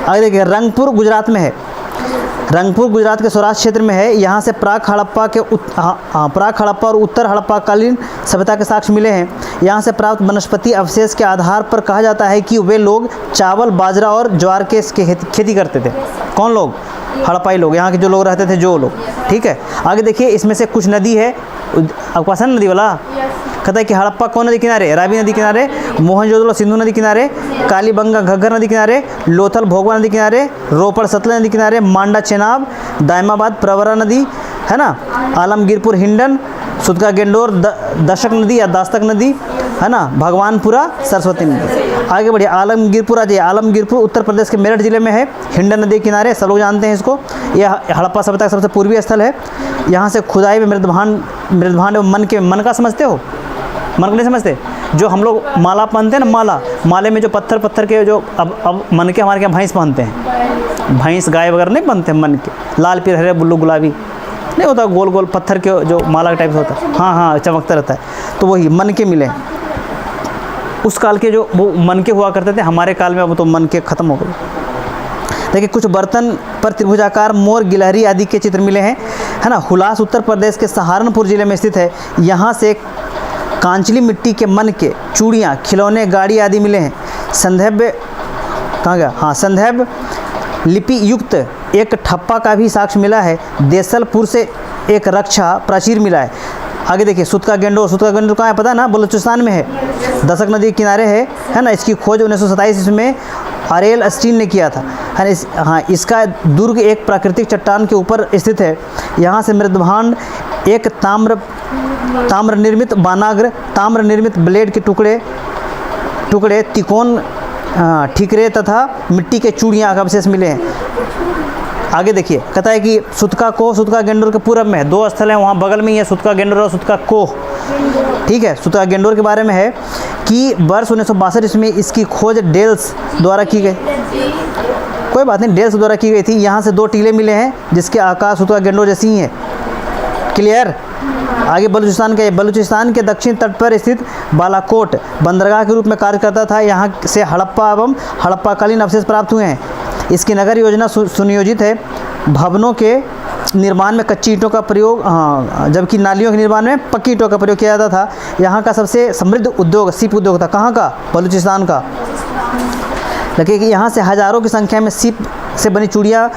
आगे देखिए, रंगपुर गुजरात में है। रंगपुर गुजरात के सौराष्ट्र क्षेत्र में है। यहाँ से प्राक हड़प्पा और उत्तर हड़प्पाकालीन सभ्यता के साक्ष्य मिले हैं। यहाँ से प्राप्त वनस्पति अवशेष के आधार पर कहा जाता है कि वे लोग चावल, बाजरा और ज्वार के खेती करते थे। कौन लोग? हड़प्पाई लोग, यहाँ के जो लोग रहते थे, जो लोग। ठीक है, आगे देखिए, इसमें से कुछ नदी है, आपको पसंद नदी वाला कहता है कि हड़प्पा कौन नदी किनारे? रावी नदी किनारे, मोहनजोदड़ो सिंधु नदी किनारे, कालीबंगा घग्गर नदी किनारे, लोथल भोगवा नदी किनारे, रोपड़ सतलज नदी किनारे, मांडा चेनाब, दायमाबाद प्रवरा नदी है ना, आलमगीरपुर हिंडन, सुदका गेंडोर दशक नदी या दास्तक नदी है ना, भगवानपुरा सरस्वती नदी। आगे बढ़िए, आलमगीरपुर आ जाइए। आलमगीरपुर उत्तर प्रदेश के मेरठ जिले में है, हिंडन नदी किनारे, सब लोग जानते हैं इसको। यह हड़प्पा सभ्यता का सबसे पूर्वी स्थल है। यहाँ से खुदाई में मृदभांड मन का समझते हो? मन को नहीं समझते? जो हम लोग माला पहनते हैं ना, माले में जो पत्थर के जो अब मन के हमारे यहाँ भैंस पहनते हैं, भैंस गाय वगैरह नहीं पहनते मन के, लाल पीर हरे बुल्लू गुलाबी नहीं होता, गोल गोल पत्थर के जो माला टाइप होता है, हाँ चमकता रहता है, तो वही मन के मिले। उस काल के जो वो मन के हुआ करते थे, हमारे काल में अब तो मन के ख़त्म हो गए। देखिए, कुछ बर्तन पर त्रिभुजाकार मोर, गिलहरी आदि के चित्र मिले हैं, है ना। हुलास उत्तर प्रदेश के सहारनपुर जिले में स्थित है। यहाँ से कांचली मिट्टी के मन के, चूड़ियाँ, खिलौने, गाड़ी आदि मिले हैं। संधैव कहाँ गया? हाँ, संधैव लिपि युक्त एक ठप्पा का भी साक्ष्य मिला है। देसलपुर से एक रक्षा प्राचीर मिला है। आगे देखिए, सुदका गेंडोर कहाँ है पता ना? बलूचिस्तान में है, दशक नदी के किनारे है ना। इसकी खोज 1927 में आरेल स्टीन ने किया था, है ना। हाँ, इसका दुर्ग एक प्राकृतिक चट्टान के ऊपर स्थित है। यहाँ से मृदभांड, एक ताम्र निर्मित बानाग्र, ताम्र निर्मित ब्लेड के टुकड़े, तिकोन ठीकरे तथा मिट्टी के चूड़ियाँ का अवशेष मिले हैं। आगे देखिए, कहता है कि सुतका कोह सुतका गेंडोर के पूरब में है, 2 स्थल हैं वहाँ बगल में ही है, सुतका गेंडोर और सुतका कोह। ठीक है, सुतका गेंडोर के बारे में है कि वर्ष 1962 ईस्वी में इसकी खोज डेल्स द्वारा की गई। कोई बात नहीं, डेल्स द्वारा की गई थी। यहाँ से 2 टीले मिले हैं जिसके आकार सुतका गेंडोर जैसी ही है। क्लियर। आगे बलूचिस्तान के दक्षिण तट पर स्थित बालाकोट बंदरगाह के रूप में कार्य करता था। यहाँ से हड़प्पा एवं हड़प्पाकालीन अवशेष प्राप्त हुए हैं। इसकी नगर योजना सुनियोजित है। भवनों के निर्माण में कच्ची ईंटों का प्रयोग, जबकि नालियों के निर्माण में पक्की ईंटों का प्रयोग किया जाता था। यहाँ का सबसे समृद्ध उद्योग सीप उद्योग था। कहाँ का? बलूचिस्तान का। लगे कि यहाँ से हज़ारों की संख्या में सीप से बनी चूड़ियाँ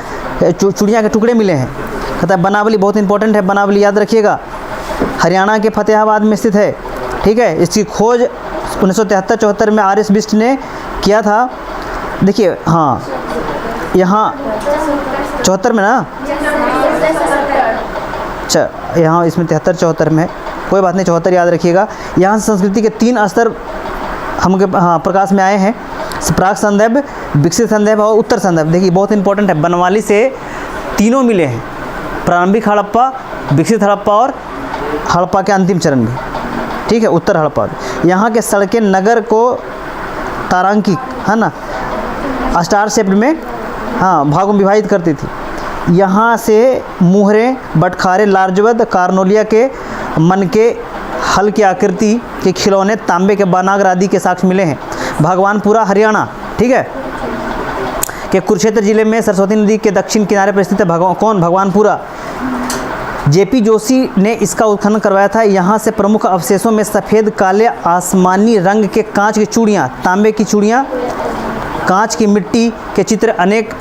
के टुकड़े मिले हैं। कहता है बनावली बहुत इंपॉर्टेंट है, बनावली याद रखिएगा, हरियाणा के फतेहाबाद में स्थित है। ठीक है, इसकी खोज 1973-74 में आर एस बिस्ट ने किया था। देखिए हाँ, यहाँ 74 में ना, अच्छा यहाँ इसमें 73-74 में है, कोई बात नहीं, 74 याद रखिएगा। यहाँ से संस्कृति के 3 स्तर हम प्रकाश में आए हैं, प्राक संदैव, विकसित संदैव और उत्तर संदैव। देखिए बहुत इंपॉर्टेंट है, बनवाली से तीनों मिले हैं, प्रारंभिक हड़प्पा, विकसित हड़प्पा और हड़प्पा के अंतिम चरण भी। ठीक है, उत्तर हड़प्पा भी। यहाँ के सड़कें नगर को तारांकित है ना, स्टार शेप्ड में भागों में विभाजित करती थी। यहाँ से मुहरे, बटखारे, लार्जवद, कार्नोलिया के मन के हल की आकृति के खिलौने, तांबे के बानागर आदि के साक्ष्य मिले हैं। भगवानपुरा हरियाणा, ठीक है, के कुरुक्षेत्र जिले में सरस्वती नदी के दक्षिण किनारे पर स्थित है। भगवानपुरा। जेपी जोशी ने इसका उत्खनन करवाया था। यहाँ से प्रमुख अवशेषों में सफ़ेद, काले, आसमानी रंग के कांच की चूड़ियाँ, तांबे की चूड़ियाँ, कांच की मिट्टी के चित्र अनेक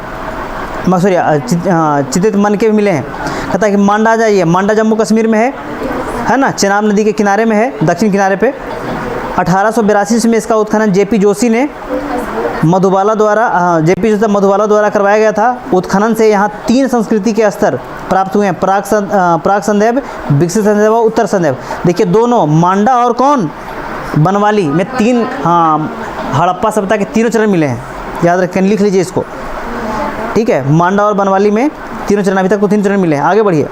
चित्रित मन के भी मिले हैं। कहता है कि मांडा जाइए, मांडा जम्मू कश्मीर में है ना, चेनाब नदी के किनारे में है, दक्षिण किनारे पे। 1882 में इसका उत्खनन जेपी जोशी ने मधुबाला द्वारा करवाया गया था। उत्खनन से यहाँ 3 संस्कृति के स्तर प्राप्त हुए हैं, प्राक संदैव, विकसित संदैव और उत्तर संदैव। देखिए दोनों मांडा और कौन, बनवाली में 3 हड़प्पा सभ्यता के तीनों चरण मिले हैं। याद रखें, लिख लीजिए इसको। ठीक है, मांडा और बनवाली में तीनों चरण, अभी तक तो 3 चरण मिले हैं। आगे बढ़िए।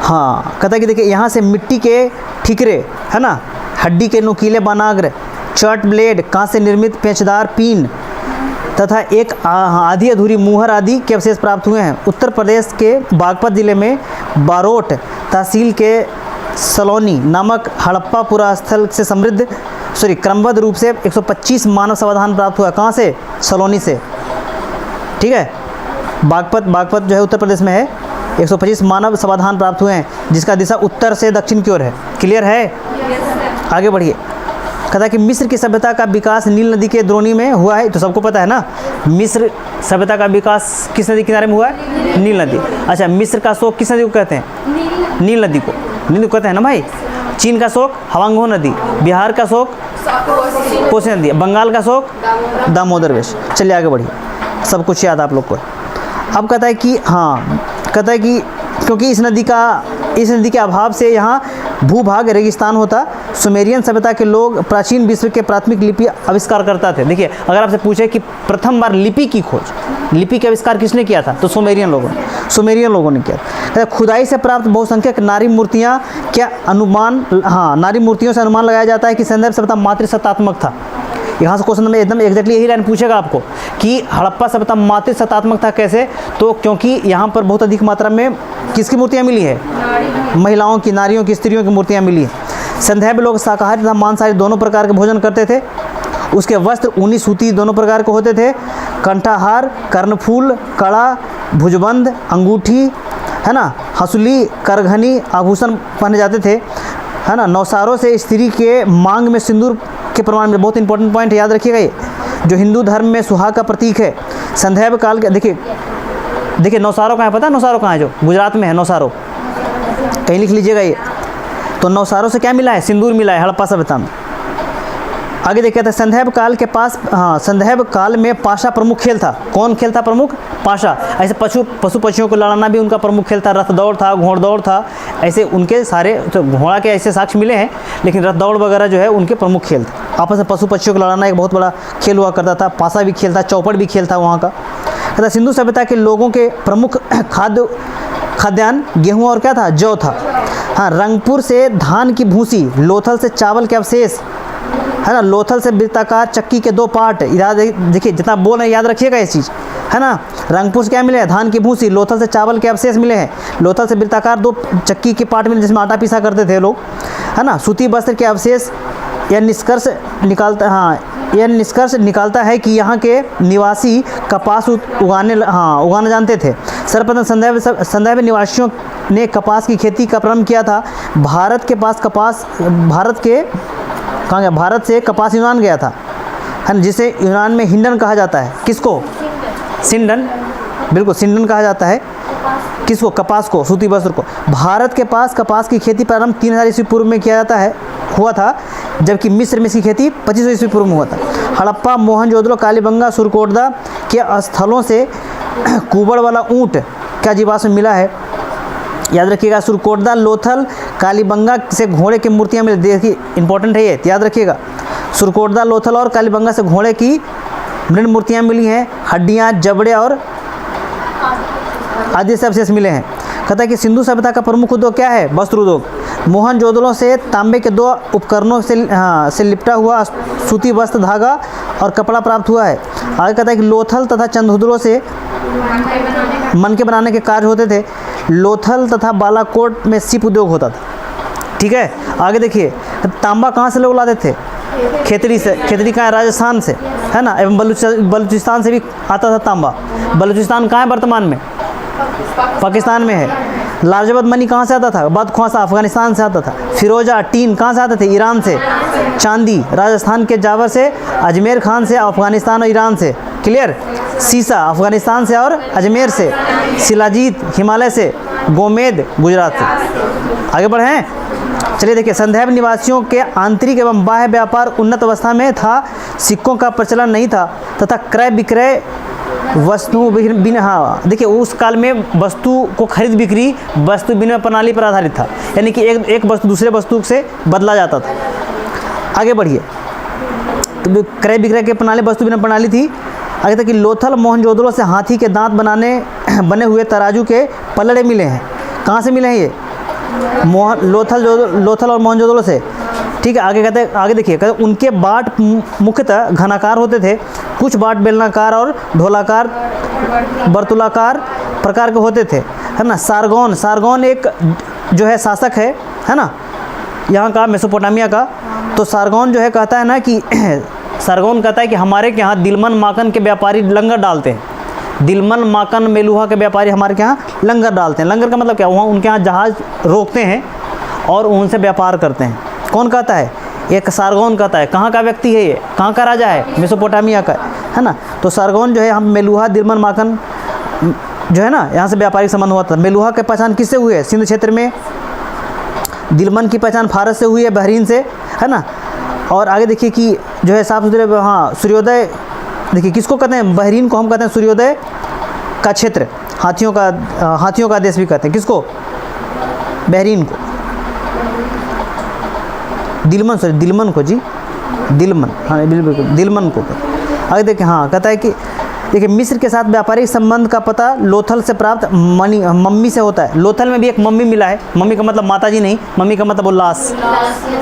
हाँ, कहता है कि देखिए यहाँ से मिट्टी के ठीकरे है ना, हड्डी के नुकीले बानाग्र, चट ब्लेड, कांच से निर्मित पेचदार पीन तथा एक आधी अधूरी मुहर आदि के अवशेष प्राप्त हुए हैं। उत्तर प्रदेश के बागपत जिले में बारोट तहसील के सलोनी नामक हड़प्पा पुरास्थल से क्रमबद्ध रूप से 125 मानव समाधान प्राप्त हुआ। कहाँ से? सलोनी से। ठीक है, बागपत जो है उत्तर प्रदेश में है। 125 मानव समाधान प्राप्त हुए हैं, जिसका दिशा उत्तर से दक्षिण की ओर है। क्लियर है? आगे बढ़िए। कहता है कि मिस्र की सभ्यता का विकास नील नदी के द्रोणी में हुआ है। तो सबको पता है ना, मिस्र सभ्यता का विकास किस नदी किनारे में हुआ है? नील नदी। अच्छा, मिस्र का शोक किस नदी को कहते हैं? नील नदी को कहते हैं ना भाई। चीन का शोक हवांगो नदी, बिहार का शोक कोसी नदी, बंगाल का शोक दामोदर वेश। चलिए आगे बढ़िए, सब कुछ याद आप लोग को। अब कहता है कि क्योंकि इस नदी के अभाव से यहाँ भूभाग रेगिस्तान होता। सुमेरियन सभ्यता के लोग प्राचीन विश्व के प्राथमिक लिपि आविष्कार करता थे। देखिए, अगर आपसे पूछे कि प्रथम बार लिपि की खोज, लिपि के आविष्कार किसने किया था, तो सुमेरियन लोगों ने किया। खुदाई से प्राप्त बहुसंख्यक नारी मूर्तियों से अनुमान लगाया जाता है कि संदर्भ सभ्यता मातृसत्तात्मक था। यहाँ से क्वेश्चन में एकदम एग्जैक्टली यही लाइन पूछेगा आपको कि हड़प्पा सभ्यता मातृसत्तात्मक था कैसे? तो क्योंकि यहाँ पर बहुत अधिक मात्रा में किसकी मूर्तियाँ मिली है? महिलाओं की, नारियों की, स्त्रियों की मूर्तियाँ मिली हैं। संदैव लोग शाकाहारी तथा मांसाहारी दोनों प्रकार के भोजन करते थे। उसके वस्त्र ऊनी, सूती दोनों प्रकार के होते थे। कंठाहार, कर्णफूल, कड़ा, भुजबंद, अंगूठी है ना, हंसुली, करघनी आभूषण पहने जाते थे है ना। नौसारों से स्त्री के मांग में सिंदूर के प्रमाण में, बहुत इंपॉर्टेंट पॉइंट याद रखिएगा ये, जो हिंदू धर्म में सुहाग का प्रतीक है। संदैव काल के देखिए नौसारो कहाँ है पता है? नौसारो कहाँ है? जो गुजरात में है नौसारो, कहीं लिख लीजिएगा ये। तो नौसारों से क्या मिला है? सिंदूर मिला है हड़प्पा सभ्यता में। आगे देखिए था संदैव काल के पास, संदैव काल में पाशा प्रमुख खेल था। कौन खेल था प्रमुख? पाशा। ऐसे पशु पक्षियों को लड़ाना भी उनका प्रमुख खेल था। रथ दौड़ था, घोड़ दौड़ था, ऐसे उनके सारे, तो घोड़ा के ऐसे साक्ष्य मिले हैं, लेकिन रथ दौड़ वगैरह जो है उनके प्रमुख खेल थे। आपस में पशु पक्षियों को लड़ाना एक बहुत बड़ा खेल हुआ करता था। पासा भी खेल था, चौपड़ भी खेल था वहाँ का। कहता सिंधु सभ्यता के लोगों के प्रमुख खाद्यान्न गेहूँ और क्या था, जौ था। हाँ, रंगपुर से धान की भूसी, लोथल से चावल के अवशेष, है ना, लोथल से वृत्ताकार चक्की के 2 पार्ट, याद देखिए जितना बोल रहे याद रखिएगा ये चीज़, है ना। रंगपुर से क्या मिले हैं, धान की भूसी, लोथल से चावल के अवशेष मिले हैं, लोथल से वृत्ताकार 2 चक्की के पार्ट मिले जिसमें आटा पीसा करते थे लोग, है ना। सूती वस्त्र के अवशेष। यह निष्कर्ष निकालता है कि यहाँ के निवासी कपास उगाना जानते थे। सर्वप्रथम संदैव निवासियों ने कपास की खेती का प्रारंभ किया था। भारत से कपास यूनान गया था, है ना, जिसे यूनान में हिंडन कहा जाता है। किसको? सिंडन, बिल्कुल सिंडन कहा जाता है। किसको? कपास को, सूती वस्त्र को। भारत के पास कपास की खेती प्रारंभ 3000 ईस्वी पूर्व में हुआ था, जबकि मिस्र में इसकी खेती 2500 ईस्वी पूर्व में हुआ था। हड़प्पा, मोहनजोदड़ो, कालीबंगा, सुरकोटदा के स्थलों से कुबड़ वाला ऊँट का जीवाश्म मिला है। याद रखिएगा, सुरकोटदा, लोथल, कालीबंगा से घोड़े की मूर्तियाँ मिली। देखिए इंपॉर्टेंट है ये, याद रखिएगा। सुरकोटदा, लोथल और कालीबंगा से घोड़े की मृण मूर्तियाँ मिली हैं। हड्डियाँ, जबड़े और आदि से अवशेष मिले हैं। कहता है कि सिंधु सभ्यता का प्रमुख उद्योग क्या है? वस्त्र उद्योग। मोहनजोदड़ो से तांबे के 2 उपकरणों से लिपटा हुआ सूती वस्त्र, धागा और कपड़ा प्राप्त हुआ है। आगे कहता है कि लोथल तथा चंदहुदड़ो से मनके बनाने के कार्य होते थे। लोथल तथा बालाकोट में सीप उद्योग होता था। ठीक है, आगे देखिए, तांबा कहाँ से लोग लाते थे? खेतड़ी से। खेतड़ी कहाँ है? राजस्थान से, है ना, एवं बलूचिस्तान से भी आता था तांबा। बलूचिस्तान कहाँ है वर्तमान में? पाकिस्तान में है। लाजवत मनी कहाँ से आता था? बदख्वासा, अफगानिस्तान से आता था। फिरोजा, टीन कहाँ से आते थे? ईरान से। चांदी राजस्थान के जावर से, अजमेर खान से, अफगानिस्तान और ईरान से। क्लियर? सीसा अफगानिस्तान से और अजमेर से। शिलाजीत हिमालय से। गोमेद गुजरात से। आगे बढ़े हैं, चलिए देखिए। संदैव निवासियों के आंतरिक एवं बाह्य व्यापार उन्नत अवस्था में था। सिक्कों का प्रचलन नहीं था तथा क्रय विक्रय वस्तुओं बिना, हाँ देखिए उस काल में वस्तु को खरीद बिक्री वस्तु विनिमय प्रणाली पर आधारित था, यानी कि एक वस्तु दूसरे वस्तु से बदला जाता था। आगे बढ़िए, तो क्रय विक्रय के प्रणाली वस्तु विनिमय प्रणाली थी। आगे तक कि लोथल मोहनजोदड़ो से हाथी के दांत बने हुए तराजू के पलड़े मिले हैं। कहाँ से मिले हैं ये? लोथल और मोहनजोदड़ो से। ठीक है, आगे कहते हैं, आगे देखिए, कहते उनके बाट मुख्यतः घनाकार होते थे। कुछ बाट बेलनाकार और ढोलाकार वर्तुलाकार प्रकार के होते थे, है ना। सारगोन एक जो है शासक है ना, यहाँ का मेसोपोटामिया का। तो सारगोन जो है कहता है ना कि सारगोन कहता है कि हमारे के यहाँ दिलमन माकन के व्यापारी लंगर डालते हैं। दिलमन माकन मेलुहा के व्यापारी हमारे के यहाँ लंगर डालते हैं। लंगर का मतलब क्या? वहाँ उनके यहाँ जहाज़ रोकते हैं और उनसे व्यापार करते हैं। कौन कहता है? एक सारगोन कहता है। कहाँ का व्यक्ति है ये? कहाँ का राजा है? मेसोपोटामिया का, है ना। तो सारगोन जो है, हम मेलुहा दिलमन माकन जो है ना, यहाँ से व्यापारिक संबंध हुआ था। मेलुहा के पहचान किससे हुई है? सिंध क्षेत्र में। दिलमन की पहचान फारस से हुई है, बहरीन से, है ना। और आगे देखिए कि जो है साफ सुथरे, हाँ सूर्योदय, देखिए किसको कहते हैं? बहरीन को हम कहते हैं सूर्योदय का क्षेत्र। हाथियों का देश भी कहते हैं। किसको? बहरीन को। दिलमन को जी, दिलमन, हाँ बिल्कुल दिलमन को। आगे देखिए, हाँ कहता है कि देखिए मिस्र के साथ व्यापारिक संबंध का पता लोथल से प्राप्त मम्मी से होता है। लोथल में भी एक मम्मी मिला है। मम्मी का मतलब माता जी नहीं, मम्मी का मतलब वो लाश,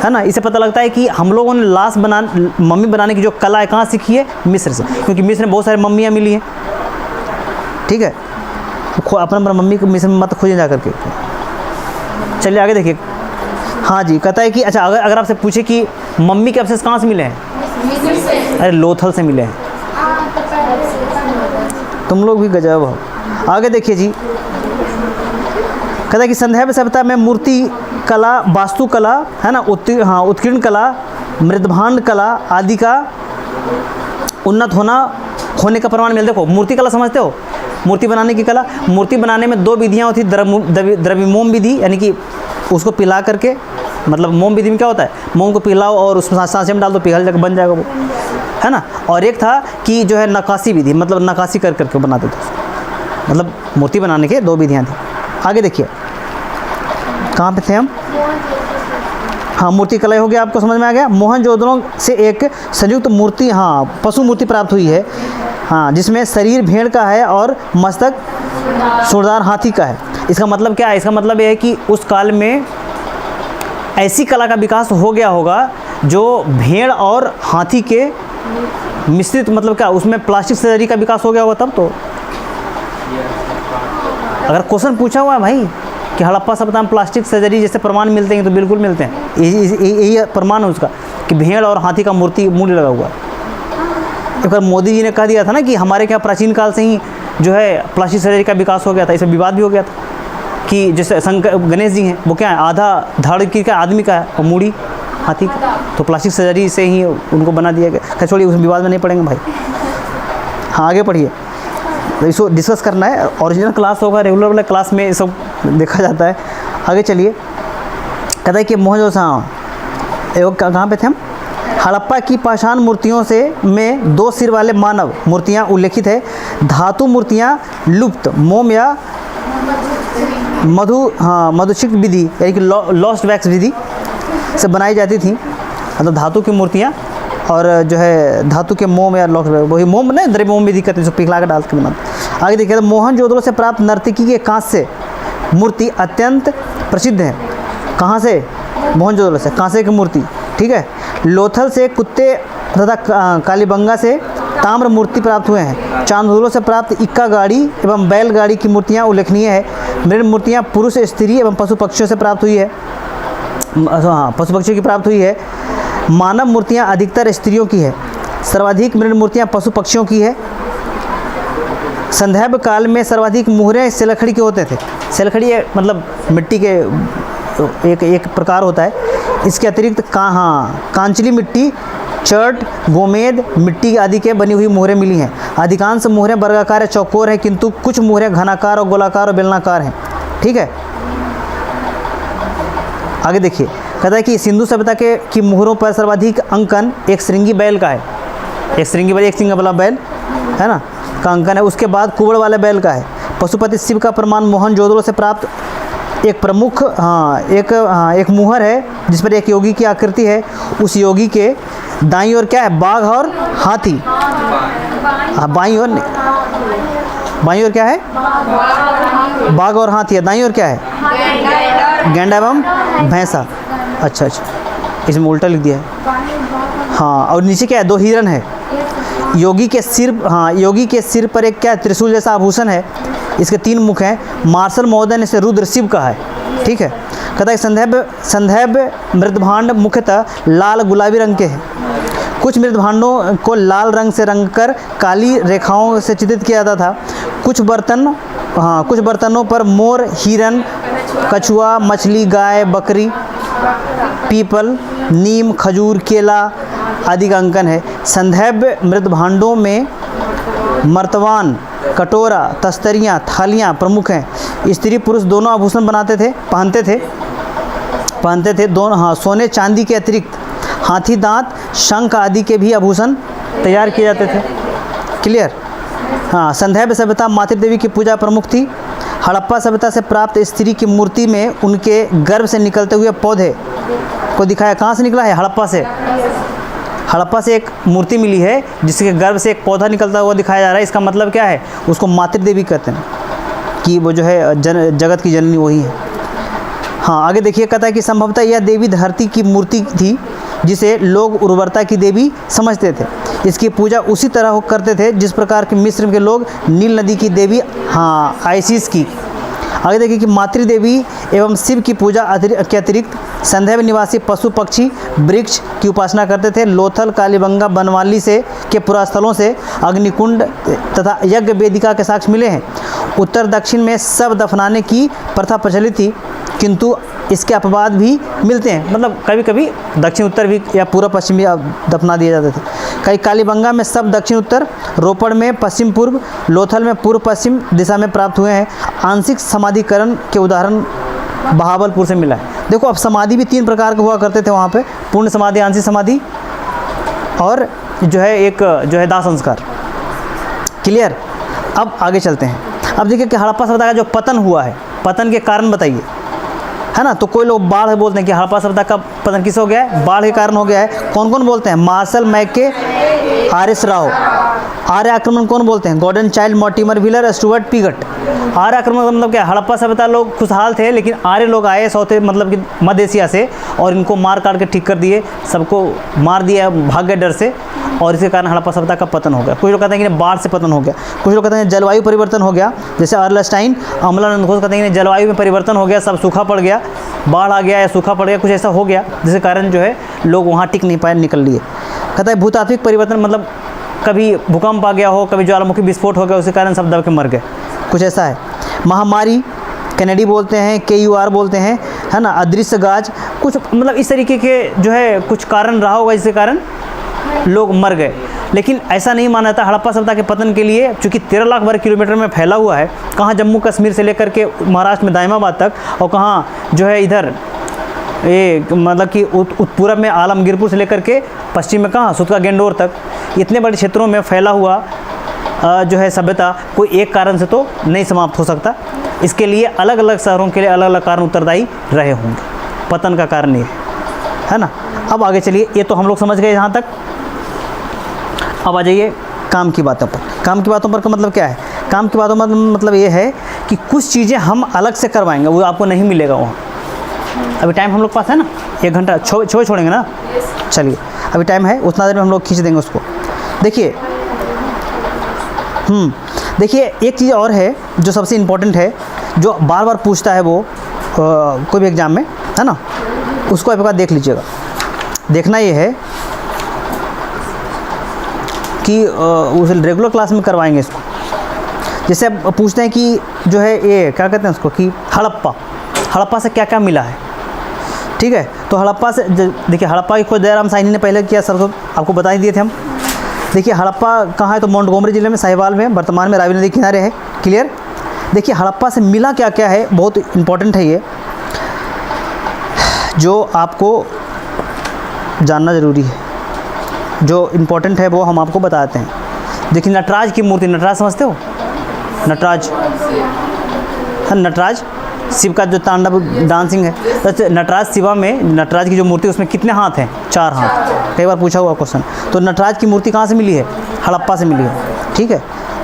है ना। इसे पता लगता है कि हम लोगों ने लाश मम्मी बनाने की जो कला है कहाँ सीखी है? मिस्र से, क्योंकि मिस्र में बहुत सारी मम्मियाँ मिली हैं। ठीक है, अपना मम्मी को मिस्र में मत खोजें जा करके। चलिए आगे देखिए, हाँ जी कहता है कि अच्छा, अगर आपसे पूछे कि मम्मी के अवशेष कहाँ से मिले हैं? अरे लोथल से मिले हैं। तुम लोग भी गजब हो। आगे देखिए जी, कहता है कि संदैव सभ्यता में मूर्ति कला, वास्तु कला, है ना, उत्कीर्ण कला, मृदभांड कला आदि का उन्नत होने का प्रमाण मिलता है। देखो मूर्ति कला समझते हो? मूर्ति बनाने की कला। मूर्ति बनाने में 2 विधियाँ होती, द्रव्यमोम विधि, यानी कि उसको पिला करके, मतलब मोम विधि में क्या होता है? मोम को पिलाओ और उसमें सांचे में डाल दो, पिघल जाकर बन जाएगा वो, है ना। और एक था कि जो है नक्काशी विधि, मतलब नक्काशी कर करके बनाते थे उसको। मतलब मूर्ति बनाने के 2 विधियाँ थी। आगे देखिए, कहाँ पे थे हम? हाँ, मूर्ति कला हो गया, आपको समझ में आ गया। मोहनजोदड़ो से एक संयुक्त मूर्ति, हाँ, पशु मूर्ति प्राप्त हुई है, हाँ, जिसमें शरीर भेड़ का है और मस्तक सूरदार हाथी का है। इसका मतलब क्या है? इसका मतलब यह है कि उस काल में ऐसी कला का विकास हो गया होगा जो भेड़ और हाथी के मिश्रित, मतलब क्या उसमें प्लास्टिक सर्जरी का विकास हो गया होगा तब तो। अगर क्वेश्चन पूछा हुआ है भाई कि हड़प्पा सभ्यता में प्लास्टिक सर्जरी जैसे प्रमाण मिलते हैं, तो बिल्कुल मिलते हैं। यही प्रमाण है उसका कि भेड़ और हाथी का मूर्ति लगा हुआ है। एक बार मोदी जी ने कह दिया था ना कि हमारे क्या प्राचीन काल से ही जो है प्लास्टिक सर्जरी का विकास हो गया था। इसमें विवाद भी हो गया था कि जैसे शंकर गणेश जी हैं, वो क्या है, आधा धड़ की का आदमी का है और मूड़ी हाथी का, तो प्लास्टिक सर्जरी से ही उनको बना दिया गया। खैर छोड़िए, उस विवाद में नहीं पड़ेंगे भाई। हाँ, आगे पढ़िए, तो इसको डिस्कस करना है। ओरिजिनल क्लास होगा, रेगुलर वाला क्लास में ये सब देखा जाता है। आगे चलिए, कहता है कि मोहनजोदड़ो कहाँ पे थे हम? हड़प्पा की पाषाण मूर्तियों से में 2 सिर वाले मानव मूर्तियाँ उल्लेखित है। धातु मूर्तियाँ लुप्त मोम या मधुशिक विधि यानी कि लॉस्ट वैक्स विधि से बनाई जाती थी। मतलब धातु की मूर्तियाँ और जो है धातु के मोम या लॉस्ट, वही मोम नहीं, द्रव्य मोम विधि करते हैं, जो पिघला कर डाल के बनाते। आगे देखिए, तो मोहनजोदड़ो से प्राप्त नर्तकी के कांस्य मूर्ति अत्यंत प्रसिद्ध है। कहाँ से? मोहनजोदड़ो से कांसे की मूर्ति, ठीक है। लोथल से कुत्ते तथा कालीबंगा से ताम्र मूर्ति प्राप्त हुए हैं। चांदोलो से प्राप्त इक्का गाड़ी एवं बैलगाड़ी की मूर्तियाँ उल्लेखनीय है। मृण मूर्तियाँ पुरुष, स्त्री एवं पशु पक्षियों से प्राप्त हुई है। हाँ, पशु पक्षियों की प्राप्त हुई है। मानव मूर्तियाँ अधिकतर स्त्रियों की है। सर्वाधिक मृण मूर्तियाँ पशु पक्षियों की है। संदैव काल में सर्वाधिक मुहरे सेलखड़ी के होते थे। सेलखड़ी मतलब मिट्टी के एक प्रकार होता है। इसके अतिरिक्त कांचली मिट्टी, चर्ट, गोमेद मिट्टी आदि के बनी हुई मोहरें मिली हैं। अधिकांश मोहरें वर्गाकार या चौकोर हैं, किंतु कुछ मोहरें घनाकार और गोलाकार और बेलनाकार हैं, ठीक है। आगे देखिए, कहता है कि सिंधु सभ्यता की मोहरों पर सर्वाधिक अंकन एक श्रृंगी बैल का है। एक श्रृंगी बैल, एक सिंग वाला बैल है ना, का अंकन है। उसके बाद कुबड़ वाले बैल का है। पशुपति शिव का प्रमाण मोहनजोदड़ो से प्राप्त एक प्रमुख एक मुहर है जिस पर एक योगी की आकृति है। उस योगी के दाईं ओर क्या है? बाघ और हाथी। बाईं ओर क्या है? बाघ और हाथी है। दाईं ओर क्या है? गैंडा एवं भैंसा। अच्छा, इसमें उल्टा लिख दिया है। हाँ, और नीचे क्या है? 2 हिरन है। योगी के सिर पर एक क्या, त्रिशूल जैसा आभूषण है। इसके 3 मुख हैं। मार्शल महोदय ने इसे रुद्र शिव कहा है, ठीक है। कहता है संदैव मृदभांड मुख्यतः लाल गुलाबी रंग के हैं। कुछ मृदभांडों को लाल रंग से रंगकर काली रेखाओं से चित्रित किया जाता था। कुछ बर्तनों पर मोर, हिरन, कछुआ, मछली, गाय, बकरी, पीपल, नीम, खजूर, केला आदि का अंकन है। संदैव मृदभांडों में मर्तवान, कटोरा, तस्तरियाँ, थालियाँ प्रमुख हैं। स्त्री पुरुष दोनों आभूषण पहनते थे दोनों। हाँ, सोने चांदी के अतिरिक्त हाथी दांत, शंख आदि के भी आभूषण तैयार किए जाते थे। क्लियर? हाँ, संदैव सभ्यता मातृदेवी की पूजा प्रमुख थी। हड़प्पा सभ्यता से प्राप्त स्त्री की मूर्ति में उनके गर्भ से निकलते हुए पौधे को दिखाया। कहाँ से निकला है? हड़प्पा से एक मूर्ति मिली है जिसके गर्भ से एक पौधा निकलता हुआ दिखाया जा रहा है। इसका मतलब क्या है? उसको मातृदेवी कहते हैं कि वो जो है जगत की जननी वही है। हाँ, आगे देखिए, कहता है कि संभवतः यह देवी धरती की मूर्ति थी जिसे लोग उर्वरता की देवी समझते थे। इसकी पूजा उसी तरह करते थे जिस प्रकार के मिस्र के लोग नील नदी की देवी आइसिस की। आगे देखिए कि मातृदेवी एवं शिव की पूजा के अतिरिक्त संदैव निवासी पशु पक्षी वृक्ष की उपासना करते थे। लोथल, कालीबंगा, बनवाली के पुरास्थलों से अग्निकुंड तथा यज्ञ वेदिका के साक्ष्य मिले हैं। उत्तर दक्षिण में सब दफनाने की प्रथा प्रचलित थी, किंतु इसके अपवाद भी मिलते हैं। मतलब कभी कभी दक्षिण उत्तर भी या पूर्व पश्चिम भी दफना दिए जाते थे। कई कालीबंगा में सब दक्षिण उत्तर, रोपड़ में पश्चिम पूर्व, लोथल में पूर्व पश्चिम दिशा में प्राप्त हुए हैं। आंशिक समाधिकरण के उदाहरण बहावलपुर से मिला है। देखो, अब समाधि भी 3 प्रकार के हुआ करते थे वहाँ पे, पूर्ण समाधि, आंशिक समाधि और जो है एक जो है दाह संस्कार। क्लियर? अब आगे चलते हैं। अब देखिए कि हड़प्पा सभ्यता का जो पतन हुआ है, पतन के कारण बताइए। है ना। तो कोई लोग बाढ़ बोलते हैं कि हड़प्पा सभ्यता का पतन किस हो गया है, बाढ़ के कारण हो गया है। कौन कौन बोलते हैं, मार्शल मैके, आर.एस. राव। आर्य आक्रमण कौन बोलते हैं, Gordon Childe, Mortimer Wheeler, Stuart Piggott. Arya आक्रमण का मतलब क्या, हड़प्पा सभ्यता लोग खुशहाल थे, लेकिन आर्य लोग आए साउथ मतलब कि मध्य एशिया से और इनको मार काट के ठीक कर दिए, सबको मार दिया, भाग गए डर से, और इसके कारण हड़प्पा सभ्यता का पतन हो गया। कुछ लोग कहते हैं कि बाढ़ से पतन हो गया, कुछ लोग कहते हैं जलवायु परिवर्तन हो गया, जैसे अर्लस्टाइन, अम्लानंद घोष कहते हैं कि जलवायु में परिवर्तन हो गया, सब सूखा पड़ गया, बाढ़ आ गया या सूखा पड़ गया, कुछ ऐसा हो गया जिसके कारण जो है लोग वहाँ टिक नहीं पाए, निकल लिए। कहता है भूतात्विक परिवर्तन मतलब कभी भूकंप आ गया हो, कभी ज्वालामुखी विस्फोट हो गया, उसके कारण सब दब के मर गए, कुछ ऐसा है। महामारी कैनेडी बोलते हैं, KUR बोलते हैं, है ना। अदृश्य गाज, कुछ मतलब इस तरीके के जो है कुछ कारण रहा होगा जिसके कारण लोग मर गए। लेकिन ऐसा नहीं माना जाता हड़प्पा सभ्यता के पतन के लिए, चूँकि 13 लाख वर्ग किलोमीटर में फैला हुआ है, कहाँ जम्मू कश्मीर से लेकर के महाराष्ट्र में दाइमाबाद तक, और कहाँ जो है इधर ये मतलब कि पूरब में आलमगीरपुर से लेकर के पश्चिम में कहाँ सुतका गेंडोर तक, इतने बड़े क्षेत्रों में फैला हुआ जो है सभ्यता कोई एक कारण से तो नहीं समाप्त हो सकता। इसके लिए अलग अलग शहरों के लिए अलग अलग कारण उत्तरदायी रहे होंगे, पतन का कारण ये है ना। अब आगे चलिए, ये तो हम लोग समझ गए यहाँ तक। अब आ जाइए काम की बातों पर। काम की बातों पर का मतलब क्या है, काम की बातों पर मतलब ये है कि कुछ चीज़ें हम अलग से करवाएंगे, वो आपको नहीं मिलेगा वहाँ। अभी टाइम हम लोग पास है ना, 1 घंटा छोड़ेंगे ना, चलिए अभी टाइम है, उतना देर में हम लोग खींच देंगे उसको। देखिए देखिए एक चीज़ और है जो सबसे इम्पोर्टेंट है, जो बार बार पूछता है वो कोई भी एग्ज़ाम में, है ना, उसको आप एक बार देख लीजिएगा। देखना ये है कि उस रेगुलर क्लास में करवाएंगे इसको। जैसे अब पूछते हैं कि जो है ये क्या कहते हैं उसको, कि हड़प्पा से क्या क्या मिला है, ठीक है। तो हड़प्पा से देखिए, हड़प्पा की खोज दयाराम साहनी ने पहले किया, सर आपको बता ही दिए थे हम। देखिए हड़प्पा कहाँ है, तो मोंटगोमरी जिले में, साहिवाल में, वर्तमान में रावी नदी किनारे है, क्लियर। देखिए हड़प्पा से मिला क्या क्या है, बहुत इम्पोर्टेंट है ये, जो आपको जानना ज़रूरी है। जो इम्पोर्टेंट है वो हम आपको बताते हैं। देखिए नटराज की मूर्ति, नटराज समझते हो, नटराज है, नटराज शिव का जो तांडव डांसिंग है, तो नटराज शिवा में नटराज की जो मूर्ति उसमें कितने हाथ हैं, 4 हाथ, कई बार पूछा हुआ क्वेश्चन। तो नटराज की मूर्ति कहाँ से मिली है, हड़प्पा से मिली है, ठीक है।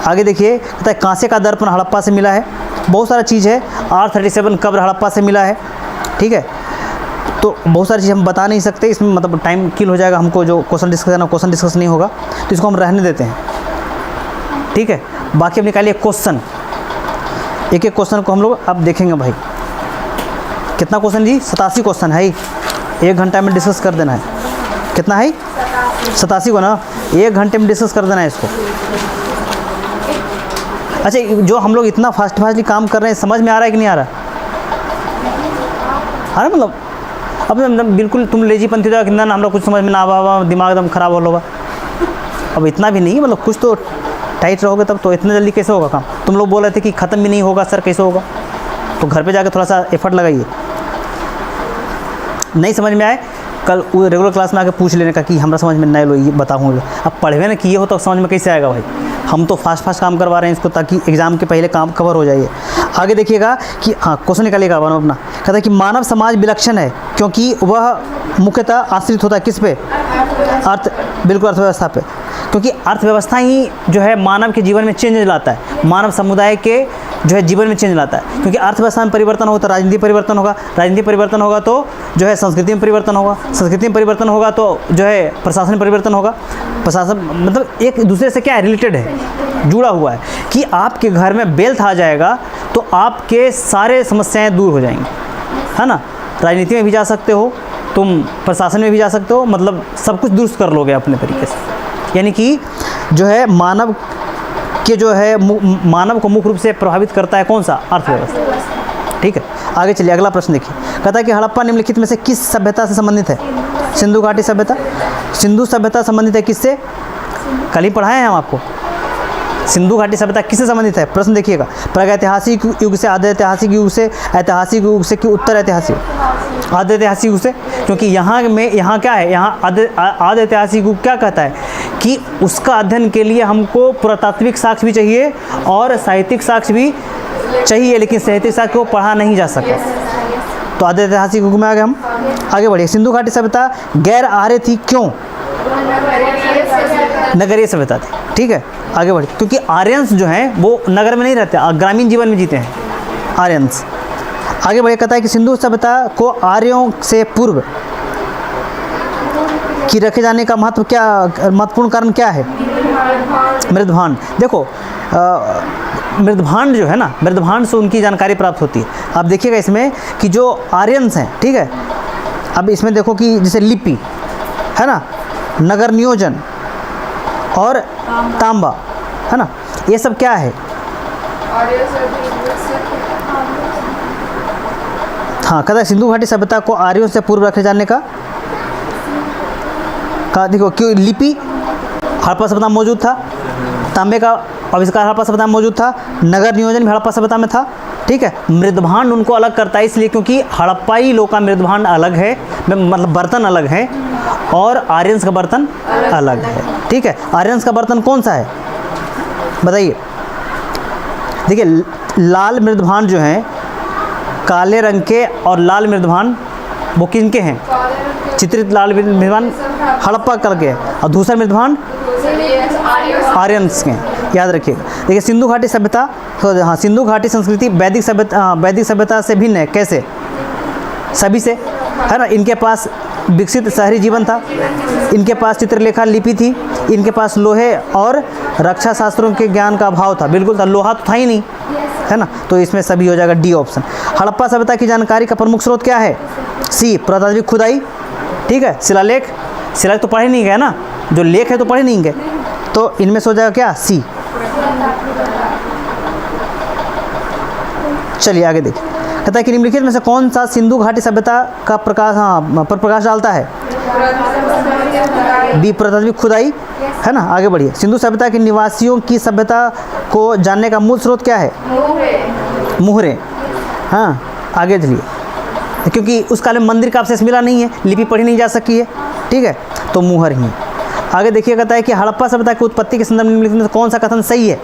आगे देखिए कहता है कांसे का दर्पण हड़प्पा से मिला है, बहुत सारा चीज़ है। R37 कब्र हड़प्पा से मिला है, ठीक है। तो बहुत सारी चीज़ हम बता नहीं सकते इसमें, मतलब टाइम किल हो जाएगा हमको, जो क्वेश्चन डिस्कस करना क्वेश्चन डिस्कस नहीं होगा, तो इसको हम रहने देते हैं, ठीक है। बाकी अब निकालिए क्वेश्चन, एक एक क्वेश्चन को हम लोग अब देखेंगे। भाई कितना क्वेश्चन जी, 87 क्वेश्चन है, 1 घंटा में डिस्कस कर देना है। कितना है, 87 को ना 1 घंटे में डिस्कस कर देना है इसको। अच्छा, जो हम लोग इतना फास्टली काम कर रहे हैं, समझ में आ रहा है कि नहीं आ रहा, आ रहा मतलब अब बिल्कुल तुम लेजीपंथी हो कितना ना, हम लोग कुछ समझ में ना आवा, दिमाग एकदम ख़राब हो होगा। अब इतना भी नहीं, मतलब कुछ तो टाइट रहोगे तब तो, इतना जल्दी कैसे होगा काम। तुम लोग बोल रहे थे कि ख़त्म भी नहीं होगा सर, कैसे होगा, तो घर पे जाके थोड़ा सा एफर्ट लगाइए। नहीं समझ में आए, कल रेगुलर क्लास में आके पूछ लेने का कि हमारा समझ में नहीं लो, ये बताऊँगा। अब पढ़वे ना किए हो तो समझ में कैसे आएगा भाई। हम तो फास्ट काम करवा रहे हैं इसको, ताकि एग्ज़ाम के पहले काम कवर हो जाइए। आगे देखिएगा कि हाँ, क्वेश्चन निकालिएगा अपना। कहता है कि मानव समाज विलक्षण है क्योंकि वह मुख्यतः आश्रित होता है किस पे, बिल्कुल अर्थव्यवस्था पे, क्योंकि अर्थव्यवस्था ही जो है मानव के जीवन में चेंज लाता है, मानव समुदाय के जो है जीवन में चेंज लाता है। क्योंकि अर्थव्यवस्था में परिवर्तन होगा तो राजनीति परिवर्तन होगा, राजनीति परिवर्तन होगा तो जो है संस्कृति में परिवर्तन होगा, संस्कृति में परिवर्तन होगा तो जो है प्रशासन में परिवर्तन होगा। प्रशासन मतलब एक दूसरे से क्या है, रिलेटेड है, जुड़ा हुआ है। कि आपके घर में वेल्थ आ जाएगा तो आपके सारे समस्याएँ दूर हो जाएंगी, है ना। राजनीति में भी जा सकते हो तुम, प्रशासन में भी जा सकते हो, मतलब सब कुछ दुरुस्त कर लोगे अपने तरीके से। यानी कि जो है मानव के जो है मानव को मुख्य रूप से प्रभावित करता है कौन सा, अर्थव्यवस्था, ठीक है। आगे चलिए अगला प्रश्न देखिए। कहता है कि हड़प्पा निम्नलिखित में से किस सभ्यता से संबंधित है, सिंधु घाटी सभ्यता। सिंधु सभ्यता संबंधित है किससे, कल ही पढ़ाए हैं हम आपको। सिंधु घाटी सभ्यता किससे संबंधित है, प्रश्न देखिएगा। प्रागैतिहासिक युग से, आधे ऐतिहासिक युग से, ऐतिहासिक युग से कि उत्तर ऐतिहासिक, आधे ऐतिहासिक युग से। क्योंकि यहाँ क्या है, यहाँ आधे ऐतिहासिक युग क्या कहता है कि उसका अध्ययन के लिए हमको पुरातात्विक साक्ष्य भी चाहिए और साहित्यिक साक्ष्य भी चाहिए, लेकिन साहित्यिक साक्ष्य को पढ़ा नहीं जा सका, तो आधे ऐतिहासिक युग में आ गए हम। आगे बढ़िए, सिंधु घाटी सभ्यता गैर आर्य थी, क्यों? नगरीय सभ्यता थी, ठीक है। आगे बढ़िए, क्योंकि आर्यंस जो हैं वो नगर में नहीं रहते, ग्रामीण जीवन में जीते हैं आर्यंस। आगे बढ़िए, कहता है कि सिंधु सभ्यता को आर्यों से पूर्व की रखे जाने का महत्वपूर्ण कारण क्या है? मृदभांड। देखो मृदभांड जो है ना, मृदभांड से उनकी जानकारी प्राप्त होती है। आप देखिएगा इसमें कि जो आर्यंस हैं, ठीक है, अब इसमें देखो कि जैसे लिपि है ना, नगर नियोजन और तांबा है ना, ये सब क्या है? हाँ, कहता है सिंधु घाटी सभ्यता को आर्यों से पूर्व रखे जाने का देखो, क्यों? लिपि हड़प्पा सभ्यता में मौजूद था, तांबे का आविष्कार हड़प्पा सभ्यता में मौजूद था, नगर नियोजन भी हड़प्पा सभ्यता में था, ठीक है। मृदभांड उनको अलग करता है इसलिए क्योंकि हड़प्पाई लोग का मृदभांड अलग है, मतलब बर्तन अलग है, और आर्यंस का बर्तन अलग है, ठीक है। आर्यंस का बर्तन कौन सा है बताइए? देखिए लाल मृदभांड जो हैं, काले रंग के और लाल मृदभांड वो किनके हैं? चित्रित लाल मृदभांड हड़प्पा करके है, और दूसरा मृदभांड आर्यंस के, याद रखिएगा। देखिए सिंधु घाटी सभ्यता, हाँ, सिंधु घाटी संस्कृति वैदिक सभ्यता से भिन्न है, कैसे? सभी से, है ना। इनके पास विकसित शहरी जीवन था, इनके पास चित्रलेखा लिपि थी, इनके पास लोहे और रक्षा शास्त्रों के ज्ञान का अभाव था, बिल्कुल था, लोहा तो था ही नहीं, है ना। तो इसमें सभी हो जाएगा डी ऑप्शन। हड़प्पा सभ्यता की जानकारी का प्रमुख स्रोत क्या है? सी, पुरातात्विक खुदाई, ठीक है। शिलालेख तो पढ़े नहीं गए ना, जो लेख है तो पढ़े नहीं गए, तो इनमें से हो जाएगा क्या? सी। चलिए आगे देखिए, कहता है कि निम्नलिखित में से कौन सा सिंधु घाटी सभ्यता का पर प्रकाश डालता है? बी, पुरातात्विक खुदाई, है ना। आगे बढ़िए, सिंधु सभ्यता के निवासियों की सभ्यता को जानने का मूल स्रोत क्या है? मुहरे। हाँ, आगे चलिए, क्योंकि उस काल में मंदिर का अवशेष मिला नहीं है, लिपि पढ़ी नहीं जा सकी है, ठीक है, तो मुहर ही। आगे देखिए, कहता है कि हड़प्पा सभ्यता की उत्पत्ति के संदर्भ में निम्नलिखित में कौन सा कथन सही है?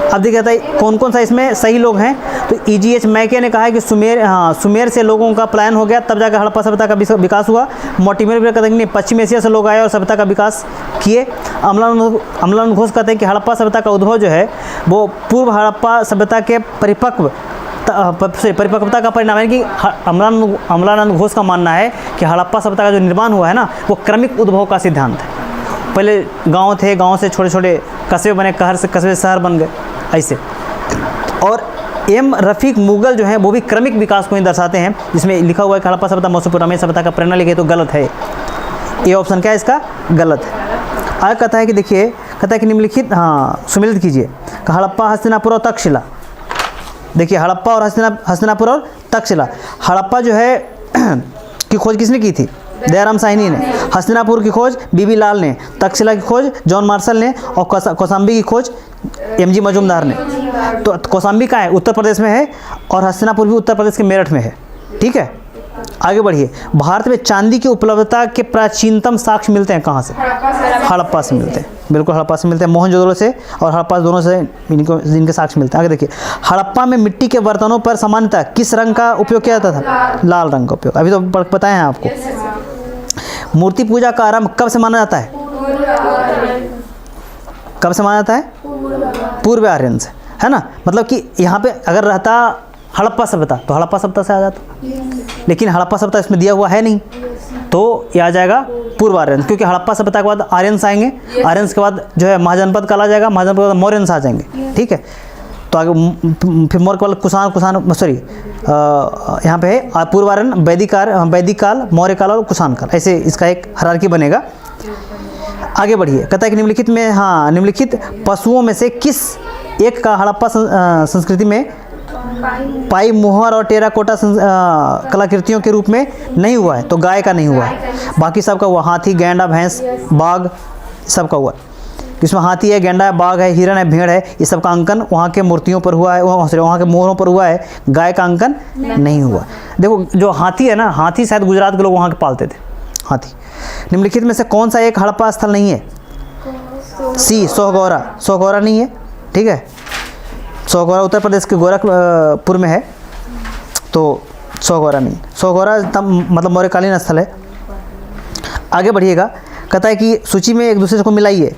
अब देखिए कहता है कौन कौन सा इसमें सही लोग हैं, तो EGH मैके ने कहा है कि सुमेर से लोगों का पलायन हो गया, तब जाकर हड़प्पा सभ्यता का विकास हुआ। मोर्टिमर भी कहते हैं कि पश्चिम एशिया से लोग आए और सभ्यता का विकास किए। अमलान घोष कहते हैं कि हड़प्पा सभ्यता का उद्भव जो है वो पूर्व हड़प्पा सभ्यता के परिपक्वता का परिणाम है, कि अमलानंद घोष का मानना है कि हड़प्पा सभ्यता का जो निर्माण हुआ है ना, वो क्रमिक उद्भव का सिद्धांत है। पहले गांव थे, गांव से छोटे छोटे कस्बे बने, कस्बे से शहर बन गए, ऐसे। और एम रफ़ीक मुगल जो है वो भी क्रमिक विकास को ही दर्शाते हैं, जिसमें लिखा हुआ है कि हड़प्पा सभ्यता मेसोपोटामिया सभ्यता का प्रेरणा लेके, तो गलत है, ये ऑप्शन क्या है इसका? गलत है। आगे कहता है कि देखिए, कहता है कि निम्नलिखित, हाँ सुमिलित कीजिए, हड़प्पा, हस्तिनापुर और तक्षशिला। देखिए हड़प्पा और हस्तिनापुर और तक्षशिला। हड़प्पा जो है की खोज किसने की थी? दयाराम साहनी ने। हस्तिनापुर की खोज बीबी लाल ने, तक्षशिला की खोज जॉन मार्शल ने, और कौशाम्बी की खोज MG मजूमदार ने। तो कौशाम्बी का है, उत्तर प्रदेश में है, और हस्तिनापुर भी उत्तर प्रदेश के मेरठ में है, ठीक है। आगे बढ़िए, भारत में चांदी की उपलब्धता के प्राचीनतम साक्ष्य मिलते हैं कहाँ से? हड़प्पा से मिलते हैं, बिल्कुल हड़प्पा से मिलते हैं, मोहनजोदड़ो से और हड़प्पा दोनों से इनके साक्ष्य मिलते हैं। आगे देखिए, हड़प्पा में मिट्टी के बर्तनों पर सामान्यतः किस रंग का उपयोग किया जाता था? लाल रंग का उपयोग, अभी तो बताए हैं आपको। मूर्ति पूजा का आरंभ कब से माना जाता है? कब से माना जाता है? पूर्व आर्यन से, है ना। मतलब कि यहाँ पे अगर रहता हड़प्पा सभ्यता तो हड़प्पा सभ्यता से आ जाता, लेकिन हड़प्पा सभ्यता इसमें दिया हुआ है नहीं, तो ये आ जाएगा पूर्व आर्यन, क्योंकि हड़प्पा सभ्यता के बाद आर्यंस आएंगे, आर्यंस के बाद जो है महाजनपद काल आ जाएगा, महाजनपद के बाद मौर्यंस आ जाएंगे, ठीक है। तो आगे फिर मौर्य काल, कुषाण सॉरी यहाँ पे है पूर्व आर्यन, वैदिक काल, मौर्य काल और कुषाण काल, ऐसे इसका एक हायरार्की बनेगा। आगे बढ़िए, कहता है कि निम्नलिखित में, हाँ, निम्नलिखित पशुओं में से किस एक का हड़प्पा संस्कृति में पाई मोहर और टेराकोटा कलाकृतियों के रूप में नहीं हुआ है? तो गाय का नहीं हुआ है, बाकी सबका हुआ, हाथी, गैंडा, भैंस, बाघ, सबका हुआ। इसमें हाथी है, गैंडा है, बाघ है, हिरण है, भेड़ है, ये सब का अंकन वहाँ के मूर्तियों पर हुआ है, वहाँ के मोहरों पर हुआ है, गाय का अंकन नहीं हुआ। देखो जो हाथी है ना, हाथी शायद गुजरात के लोग वहाँ के पालते थे, हाथी। निम्नलिखित में से कौन सा एक हड़प्पा स्थल नहीं है? सी, सोहगौरा नहीं है, ठीक है। सोहगौरा उत्तर प्रदेश के गोरखपुर में है, तो सोगौरा नहीं, सोगौरा मतलब मौर्यकालीन स्थल है। आगे बढ़िएगा, कहता है कि सूची में एक दूसरे को मिलाइए।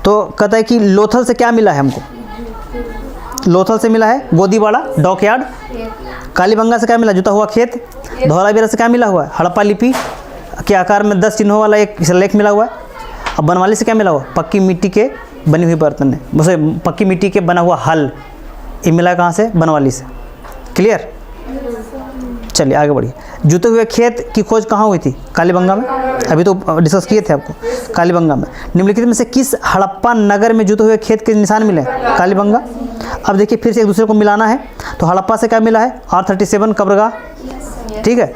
तो कहता है कि लोथल से क्या मिला है हमको, लोथल से मिला है गोदीवाड़ा डॉकयार्ड। कालीबंगा से क्या मिला, जुता हुआ खेत। धौलावीरा से क्या मिला हुआ है, हड़प्पा लिपि के आकार में 10 चिन्हों वाला एक लेख मिला हुआ है। अब बनवाली से क्या मिला हुआ, पक्की मिट्टी के बनी हुई बर्तन है, उसे पक्की मिट्टी के बना हुआ हल, ये मिला कहाँ से, बनवाली से। क्लियर, चलिए आगे बढ़िए। जुते हुए खेत की खोज कहाँ हुई थी, कालीबंगा में, अभी तो डिस्कस किए थे आपको, कालीबंगा में। निम्नलिखित में से किस हड़प्पा नगर में जुते हुए खेत के निशान मिले, कालीबंगा। अब देखिए फिर से एक दूसरे को मिलाना है। तो हड़प्पा से क्या मिला है, R37 कब्रगाह, ठीक है,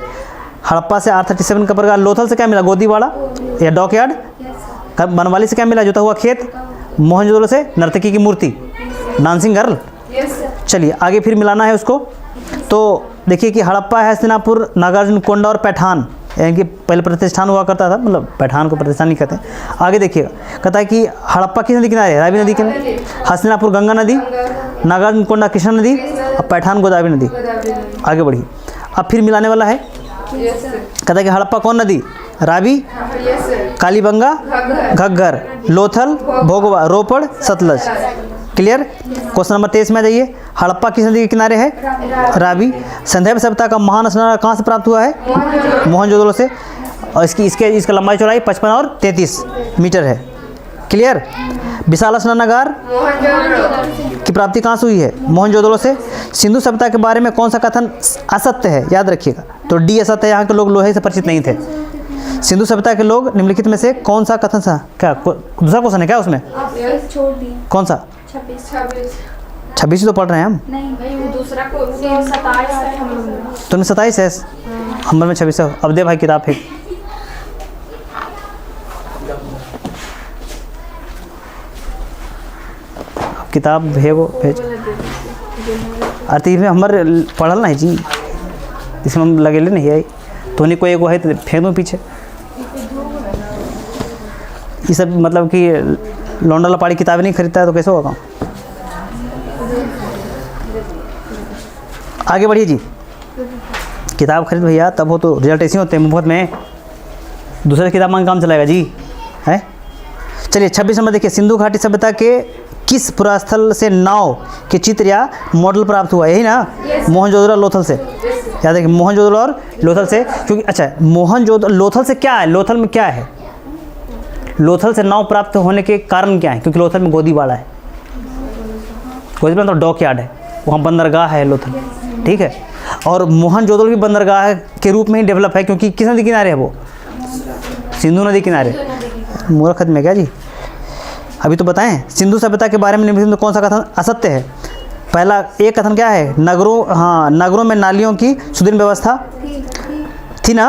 हड़प्पा से R37 कब्रगाह। लोथल से क्या मिला, गोदीवाड़ा या डॉकयार्ड। बनवाली से क्या मिला, जुता हुआ खेत। मोहनजोदड़ो से नर्तकी की मूर्ति, डांसिंग गर्ल। चलिए आगे फिर मिलाना है उसको। तो देखिए कि हड़प्पा है हस्तिनापुर, नागार्जुनकोंडा और पैठान, यानी कि पहले प्रतिष्ठान हुआ करता था, मतलब पैठान को प्रतिष्ठान नहीं कहते। आगे देखिएगा, कहता है कि हड़प्पा किस नदी किनारे है, रावी नदी किनारे। हस्तिनापुर गंगा नदी, नागार्जुनकोंडा कृष्णा नदी और पैठान गोदावरी नदी। आगे बढ़िए, अब फिर मिलाने वाला है। कहता है कि हड़प्पा कौन नदी, रावी, कालीबंगा, घग्गर, लोथल, भोगवा, रोपड़, सतलज। क्लियर। क्वेश्चन नंबर 23 में आ जाइए। हड़प्पा किस नदी के किनारे है, रावी। संदैव सभ्यता का महान स्नान कहाँ से प्राप्त हुआ है, मोहनजोदड़ो से। और इसका लंबाई चौड़ाई 55 और 33 मीटर है। क्लियर। विशाल स्नानागार की प्राप्ति कहाँ से हुई है, मोहनजोदड़ो से। सिंधु सभ्यता के बारे में कौन सा कथन असत्य है, याद रखिएगा। तो डी असत्य है, यहाँ के लोग लोहे से परिचित नहीं थे। सिंधु सभ्यता के लोग निम्नलिखित में से कौन सा कथन सा, क्या दूसरा क्वेश्चन है क्या उसमें, कौन सा, 26 तो पढ़ रहे हैं हम, नहीं भाई वो दूसरा को 27 है हम लोग। तुमने 27 है, हम में 26 है। अब दे भाई किताब फेंक। अब किताब भेजो भेज। अरे में हमारे पढ़ल नहीं जी, इसमें हम लगेले नहीं आई तो नहीं कोई एगो है तो फेंक दूँ पीछे। ये सब मतलब कि लौंडा लपाड़ी किताबें नहीं खरीदता है तो कैसे होगा। आगे बढ़िए जी, किताब खरीद भैया तब हो तो रिजल्ट ऐसे होते हैं मुफ्त में, दूसरे किताब मांग काम चलाएगा जी है। चलिए 26 नंबर देखिए, सिंधु घाटी सभ्यता के किस पुरास्थल से नाव के चित्र या मॉडल प्राप्त हुआ, यही ना, मोहनजोदड़ो लोथल से। याद रखिए मोहनजोदड़ो और लोथल से, क्योंकि अच्छा मोहनजोदड़ो लोथल से क्या है, लोथल में क्या है, लोथल से नाव प्राप्त होने के कारण क्या है, क्योंकि लोथल में गोदीवाड़ा है, गोदीवाड़ा तो डॉकयार्ड है, वहाँ बंदरगाह है लोथल, ठीक है। और मोहनजोदड़ो भी बंदरगाह के रूप में ही डेवलप है, क्योंकि किस नदी किनारे है वो, सिंधु नदी किनारे। मूर्खत में क्या जी, अभी तो बताएं। सिंधु सभ्यता के बारे में निम्नलिखित में कौन सा कथन असत्य है। पहला एक कथन क्या है, नगरों में नालियों की सुदृढ़ व्यवस्था थी ना,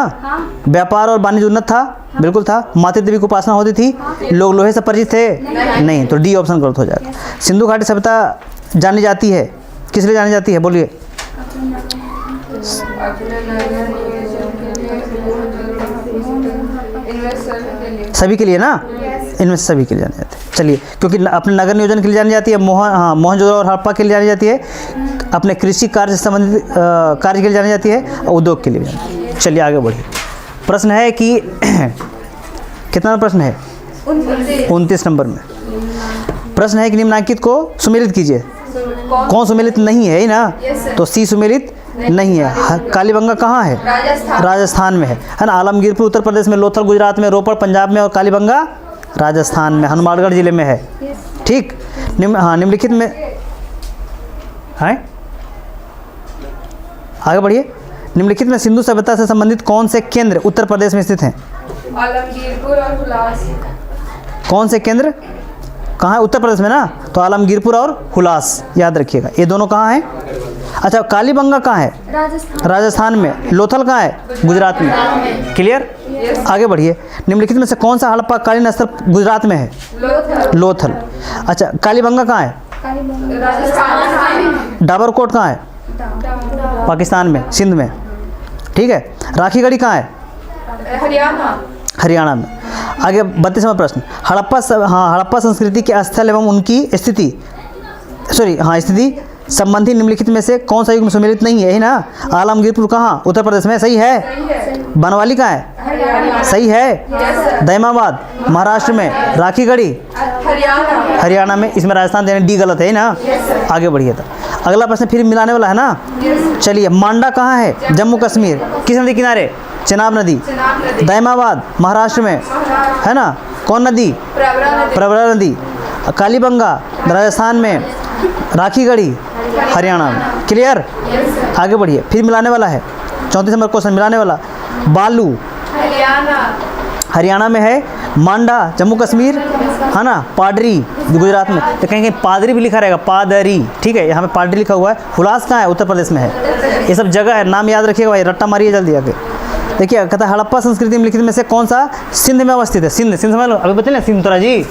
व्यापार और वाणिज्य उन्नत था, बिल्कुल था। माता देवी की उपासना होती थी, लोग लोहे से परिचित थे, नहीं, तो डी ऑप्शन गलत हो जाएगा। सिंधु घाटी सभ्यता जानी जाती है, किस लिए जानी जाती है बोलिए, सभी के लिए ना, इनमें सभी के लिए जानी जाती है। चलिए, क्योंकि अपने नगर नियोजन के लिए जानी जाती है, मोहनजोदड़ो और हड़प्पा के लिए जानी जाती है, अपने कृषि कार्य से संबंधित कार्य के लिए जानी जाती है, और उद्योग के लिए भी जानी जाती है। चलिए आगे बढ़िए। प्रश्न है कि कितना प्रश्न है, 29 नंबर में प्रश्न है कि निम्नलिखित को सुमेलित कीजिए। कौन सुमेलित नहीं है, ही ना, तो सी सुमेलित नहीं है। कालीबंगा कहाँ है, राजस्थान में है ना। आलमगीरपुर उत्तर प्रदेश में, लोथल गुजरात में, रोपड़ पंजाब में और कालीबंगा राजस्थान में, हनुमानगढ़ जिले में है, ठीक। निम्नलिखित में है, आगे बढ़िए। निम्नलिखित में सिंधु सभ्यता से संबंधित कौन से केंद्र उत्तर प्रदेश में स्थित हैं, आलमगीरपुर और हुलास। कौन से केंद्र कहाँ है उत्तर प्रदेश में ना, तो आलमगीरपुर और हुलास, याद रखिएगा ये दोनों कहाँ हैं। अच्छा कालीबंगा कहाँ है, राजस्थान में। लोथल कहाँ है, गुजरात में। क्लियर। आगे बढ़िए। निम्नलिखित में से कौन सा हड़प्पा कालीन स्थल गुजरात में है, लोथल। अच्छा कालीबंगा कहाँ है, डाबरकोट कहाँ है, पाकिस्तान में, सिंध में, ठीक है। राखीगढ़ी कहाँ है, हरियाणा में। आगे 32वां प्रश्न, हड़प्पा संस्कृति के स्थल एवं उनकी स्थिति संबंधी निम्नलिखित में से कौन सा युग में सम्मिलित नहीं है? यही ना, आलमगीरपुर कहाँ? उत्तर प्रदेश में, सही है। बनवाली कहाँ है? सही है। दैमाबाद महाराष्ट्र में। राखीगढ़ी हरियाणा में। इसमें राजस्थान देने डी गलत है ना। आगे बढ़िए था। अगला प्रश्न फिर मिलाने वाला है ना। चलिए, मांडा कहाँ है? जम्मू कश्मीर। किस नदी किनारे? चेनाब नदी। दैमाबाद महाराष्ट्र में है ना। कौन नदी? प्रवरा नदी। कालीबंगा राजस्थान में। राखीगढ़ी हरियाणा में। क्लियर? आगे बढ़िए, फिर मिलाने वाला है। 34 नंबर क्वेश्चन मिलाने वाला। बालू हरियाणा में है। मांडा जम्मू कश्मीर है ना। पाडरी गुजरात में। तो कहीं कहीं पादरी भी लिखा रहेगा, पादरी, ठीक है। यहाँ पे पाडरी लिखा हुआ है। हुलास कहाँ है? उत्तर प्रदेश में है। ये सब जगह है, नाम याद रखिएगा भाई, रट्टा मारिए जल्दी आके। देखिए, कहता है हड़प्पा संस्कृति निम्नलिखित में से कौन सा सिंध में अवस्थित है? सिंध समझ लो, अभी बता ना सिंधुरा जी।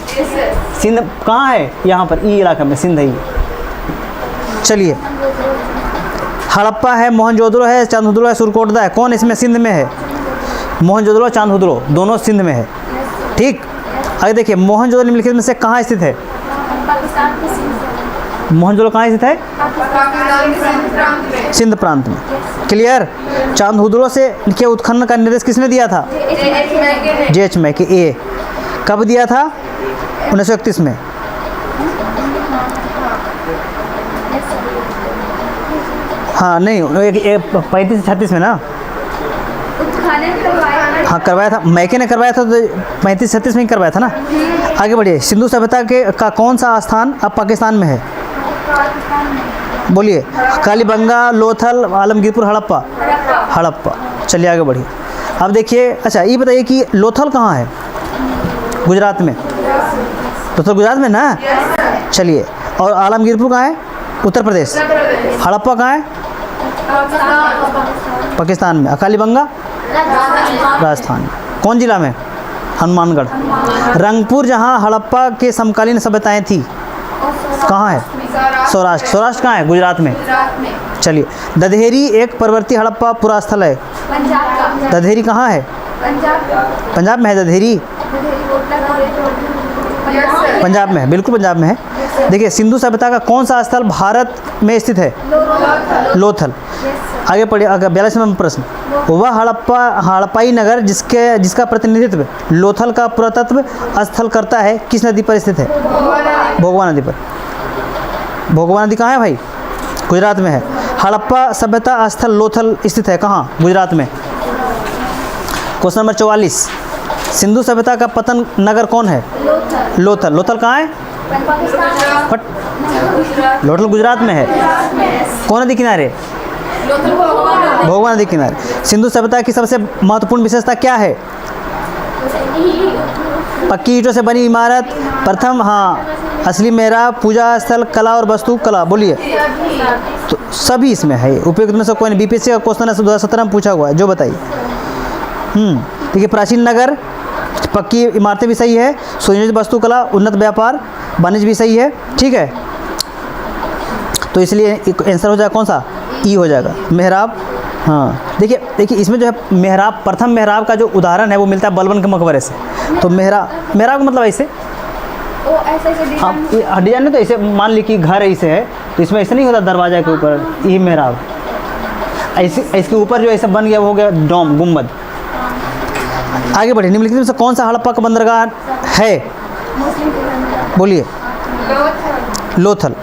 सिंध कहाँ है? यहाँ पर ई इलाका में सिंध है। चलिए, हड़प्पा है, मोहनजोदड़ो है, चांदहुदड़ो है, सुरकोटदा है। कौन इसमें सिंध में है? मोहनजोदड़ो चांदहुदड़ो दोनों सिंध में है। ठीक। आगे देखिए, मोहनजोदड़ो निम्नलिखित में से कहाँ स्थित है? मोहनजोदड़ो कहाँ स्थित है? सिंध प्रांत में। क्लियर? चांदहुदड़ो से के उत्खनन का निर्देश किसने दिया था? जेएच मैके। ए कब दिया था? 1931 में। हाँ नहीं, 35 से 36 में ना। हाँ करवाया था, मैके ने करवाया था, तो 35-36 में ही करवाया था ना। आगे बढ़िए, सिंधु सभ्यता के का कौन सा स्थान अब पाकिस्तान में है? बोलिए। कालीबंगा, लोथल, आलमगीरपुर, हड़प्पा। हड़प्पा। चलिए आगे बढ़िए। अब देखिए, अच्छा ये बताइए कि लोथल कहाँ है? गुजरात में। लोथल गुजरात में ना। चलिए, और आलमगीरपुर कहाँ है? उत्तर प्रदेश। हड़प्पा कहाँ है? पाकिस्तान में। कालीबंगा राजस्थान में। कौन जिला में? हनुमानगढ़। रंगपुर जहाँ हड़प्पा के समकालीन सभ्यताएं थी, कहाँ है? सौराष्ट्र। सौराष्ट्र कहाँ है? गुजरात में। चलिए, दधेरी एक परवर्ती हड़प्पा पुरास्थल है। दधेरी कहाँ है? पंजाब में है दधेरी। पंजाब में है, बिल्कुल पंजाब में है। देखिए, सिंधु सभ्यता का कौन सा स्थल भारत में स्थित है? लोथल। आगे पढ़िए, अगर 42 नंबर प्रश्न। वह हड़प्पाई नगर जिसका प्रतिनिधित्व लोथल का पुरातत्व स्थल करता है, किस नदी पर स्थित है? भोगवा नदी पर। भोगवा नदी कहाँ है भाई? गुजरात में है। हड़प्पा सभ्यता स्थल लोथल स्थित है कहाँ? गुजरात में। Question number 44। सिंधु सभ्यता का पतन नगर कौन है? लोथल। लोथल कहाँ है? लोथल गुजरात में है। कौन नदी किनारे? भोगवा नदी किनारे। सिंधु सभ्यता की सबसे महत्वपूर्ण विशेषता क्या है? पक्की ईंटों से बनी इमारत, प्रथम, हाँ, असली मेहराब, पूजा स्थल, कला और वस्तु कला। बोलिए। तो सभी इसमें है। उपयुक्त में से कोई नहीं। बीपीएससी का क्वेश्चन है 2017 में पूछा हुआ है, जो बताइए। देखिए, प्राचीन नगर, पक्की इमारतें भी सही है, सुनियोजित वास्तुकला, उन्नत व्यापार, वाणिज्य भी सही है। ठीक है, तो इसलिए आंसर हो जाएगा कौन सा? ई हो जाएगा, मेहराब। हाँ, देखिए इसमें जो है मेहराब, प्रथम मेहराब का जो उदाहरण है वो मिलता है बलबन के मकबरे से। तो मेहराब का मतलब ऐसे, हाँ डिजाइन में तो ऐसे मान ली कि घर ऐसे है, तो इसमें ऐसे नहीं होता दरवाजा के ऊपर, यही मेहराब। ऐसे इसके ऊपर जो ऐसा बन गया वो हो गया डोम, गुम्बद। आगे बढ़े, निम्नलिखित में से कौन सा हड़प्पा का बंदरगाह है? बोलिए। लोथल।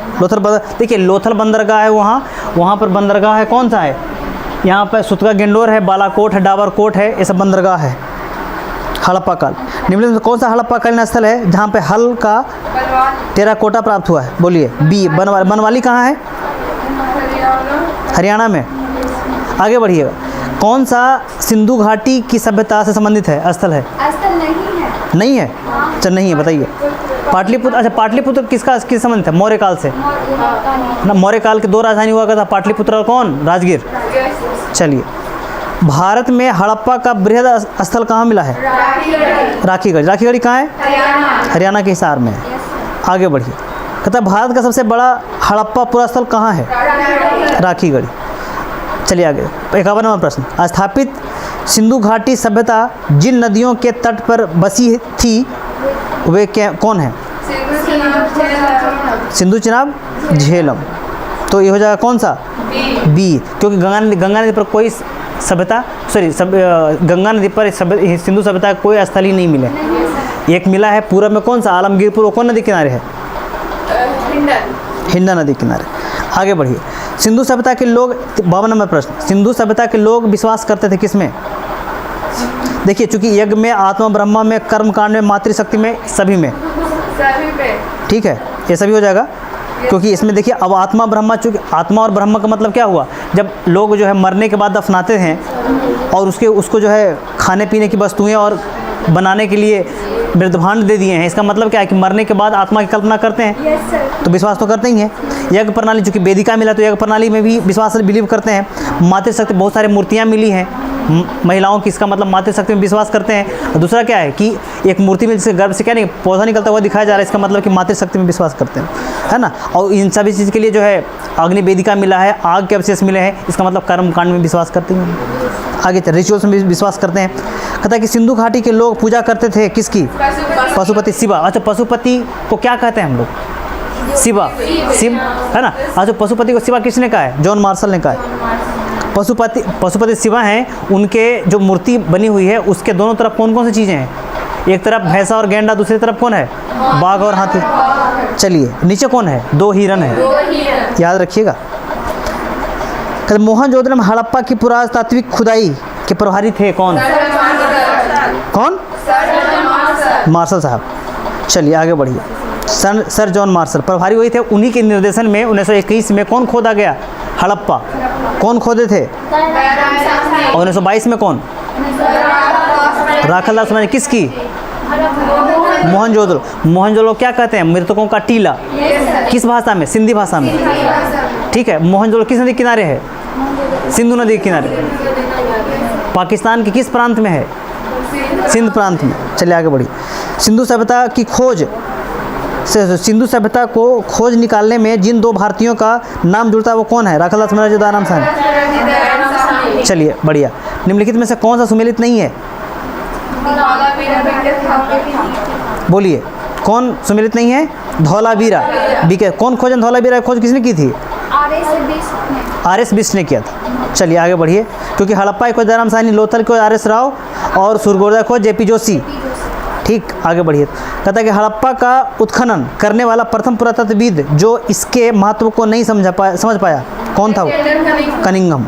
देखिए, लोथल बंदरगाह है, वहाँ पर बंदरगाह है, कौन सा है? यहाँ पर सुतगा गेंडोर है, बालाकोट है, डाबरकोट है, ये सब बंदरगाह है हड़प्पा काल। निम्नलिखित में कौन सा हड़प्पा कालीन स्थल है जहाँ पे हल का टेराकोटा प्राप्त हुआ है? बोलिए। बी, बनवाली कहाँ है? हरियाणा में। आगे बढ़िएगा, कौन सा सिंधु घाटी की सभ्यता से संबंधित है स्थल है? नहीं है। अच्छा नहीं है, बताइए। पाटलिपुत्र। अच्छा, पाटलिपुत्र किस संबंधित है? मौर्य काल से ना। मौर्य काल के 2 राजधानी हुआ करता, पाटलिपुत्र और कौन? राजगीर। चलिए, भारत में हड़प्पा का बृहद स्थल कहाँ मिला है? राखीगढ़। राखीगढ़ी कहाँ है? हरियाणा के हिसार में है। आगे बढ़िए, कहता भारत का सबसे बड़ा हड़प्पा पुरास्थल कहाँ है? राखीगढ़। चलिए आगे, 51 नंबर प्रश्न। स्थापित सिंधु घाटी सभ्यता जिन नदियों के तट पर बसी थी वे कौन है? सिंधु, चिनाब, झेलम। तो ये हो जाएगा कौन सा, बी, क्योंकि गंगा नदी पर कोई सभ्यता गंगा नदी पर सिंधु सभ्यता का कोई स्थल ही नहीं मिले। एक मिला है पूरब में, कौन सा, आलमगीरपुर, वो कौन नदी किनारे है, हिंडा नदी किनारे। आगे बढ़िए। सिंधु सभ्यता के लोग, 52 नंबर प्रश्न, सिंधु सभ्यता के लोग विश्वास करते थे किसमें? देखिए, चूंकि यज्ञ में, आत्मा ब्रह्मा में, कर्म कांड में, मातृशक्ति में, सभी में, ठीक है, ये सभी हो जाएगा। क्योंकि इसमें देखिए अब आत्मा ब्रह्मा, चूँकि आत्मा और ब्रह्म का मतलब क्या हुआ, जब लोग जो है मरने के बाद दफनाते हैं और उसको जो है खाने पीने की वस्तुएं और बनाने के लिए मृदभांड दे दिए हैं, इसका मतलब क्या है कि मरने के बाद आत्मा की कल्पना करते हैं, तो विश्वास तो करते ही हैं। यज्ञ प्रणाली, चूँकि वेदिका मिला तो यज्ञ प्रणाली में भी विश्वास बिलीव करते हैं। मातृशक्ति, बहुत सारी मूर्तियाँ मिली हैं महिलाओं की, इसका मतलब मातृशक्ति में विश्वास करते हैं। और दूसरा क्या है कि एक मूर्ति में जैसे गर्भ से क्या नहीं पौधा निकलता हुआ दिखाया जा रहा है, इसका मतलब कि मातृशक्ति में विश्वास करते हैं, है ना। और इन सभी चीज़ के लिए जो है अग्नि वेदिका मिला है, आग के अवशेष मिले हैं, इसका मतलब कर्म कांड में विश्वास करते हैं। आगे रिचुअल्स में भी विश्वास करते हैं। कहता है कि सिंधु घाटी के लोग पूजा करते थे किसकी, पशुपति शिवा। अच्छा, पशुपति को क्या कहते हैं हम लोग, शिवा, शिव, है ना। अच्छा, पशुपति को शिवा किसने कहा है, जॉन मार्शल ने कहा है। पशुपति शिवा हैं, उनके जो मूर्ति बनी हुई है उसके दोनों तरफ कौन कौन सी चीज़ें हैं, एक तरफ भैंसा और गेंडा, दूसरी तरफ कौन है, बाघ और हाथी। चलिए, नीचे कौन है, 2 हिरन है, याद रखिएगा। मोहनजोदड़ो में हड़प्पा की पुरातात्विक खुदाई के प्रभारी थे कौन, कौन, मार्शल साहब। चलिए आगे बढ़िए। सर जॉन मार्शल प्रभारी वही थे, उन्हीं के निर्देशन में 1921 में कौन खोदा गया, हड़प्पा। कौन खोदे थे, और 1922 में कौन, राखलदास सुनानी किसकी, मोहनजोदड़ो। मोहनजोदड़ो क्या कहते हैं, मृतकों का टीला, किस भाषा में, सिंधी भाषा में, ठीक है। मोहनजोदड़ो किस नदी किनारे है, सिंधु नदी के किनारे। पाकिस्तान के किस प्रांत में है, सिंध प्रांत में। चलिए आगे बढ़िए। सिंधु सभ्यता की खोज, सिंधु सभ्यता को खोज निकालने में जिन 2 भारतीयों का नाम जुड़ता है वो कौन है, राखलदास सुनानी, दयाराम साहनी। चलिए बढ़िया। निम्नलिखित में से कौन सा सुमेलित नहीं है, बोलिए, कौन सुमेलित नहीं है, धौलावीरा। बीके कौन खोजन, धौलावीरा खोज किसने की थी, आर.एस. बिष्ट ने किया था। चलिए आगे बढ़िए। क्योंकि हड़प्पा की खोज दयाराम साहनी, लोथल को आर.एस. राव और सुरगोरदा खोज जे.पी. जोशी। ठीक, आगे बढ़िए। कहता है कि हड़प्पा का उत्खनन करने वाला प्रथम पुरातत्वविद जो इसके महत्व को नहीं समझ पाया कौन था वो, कनिंघम।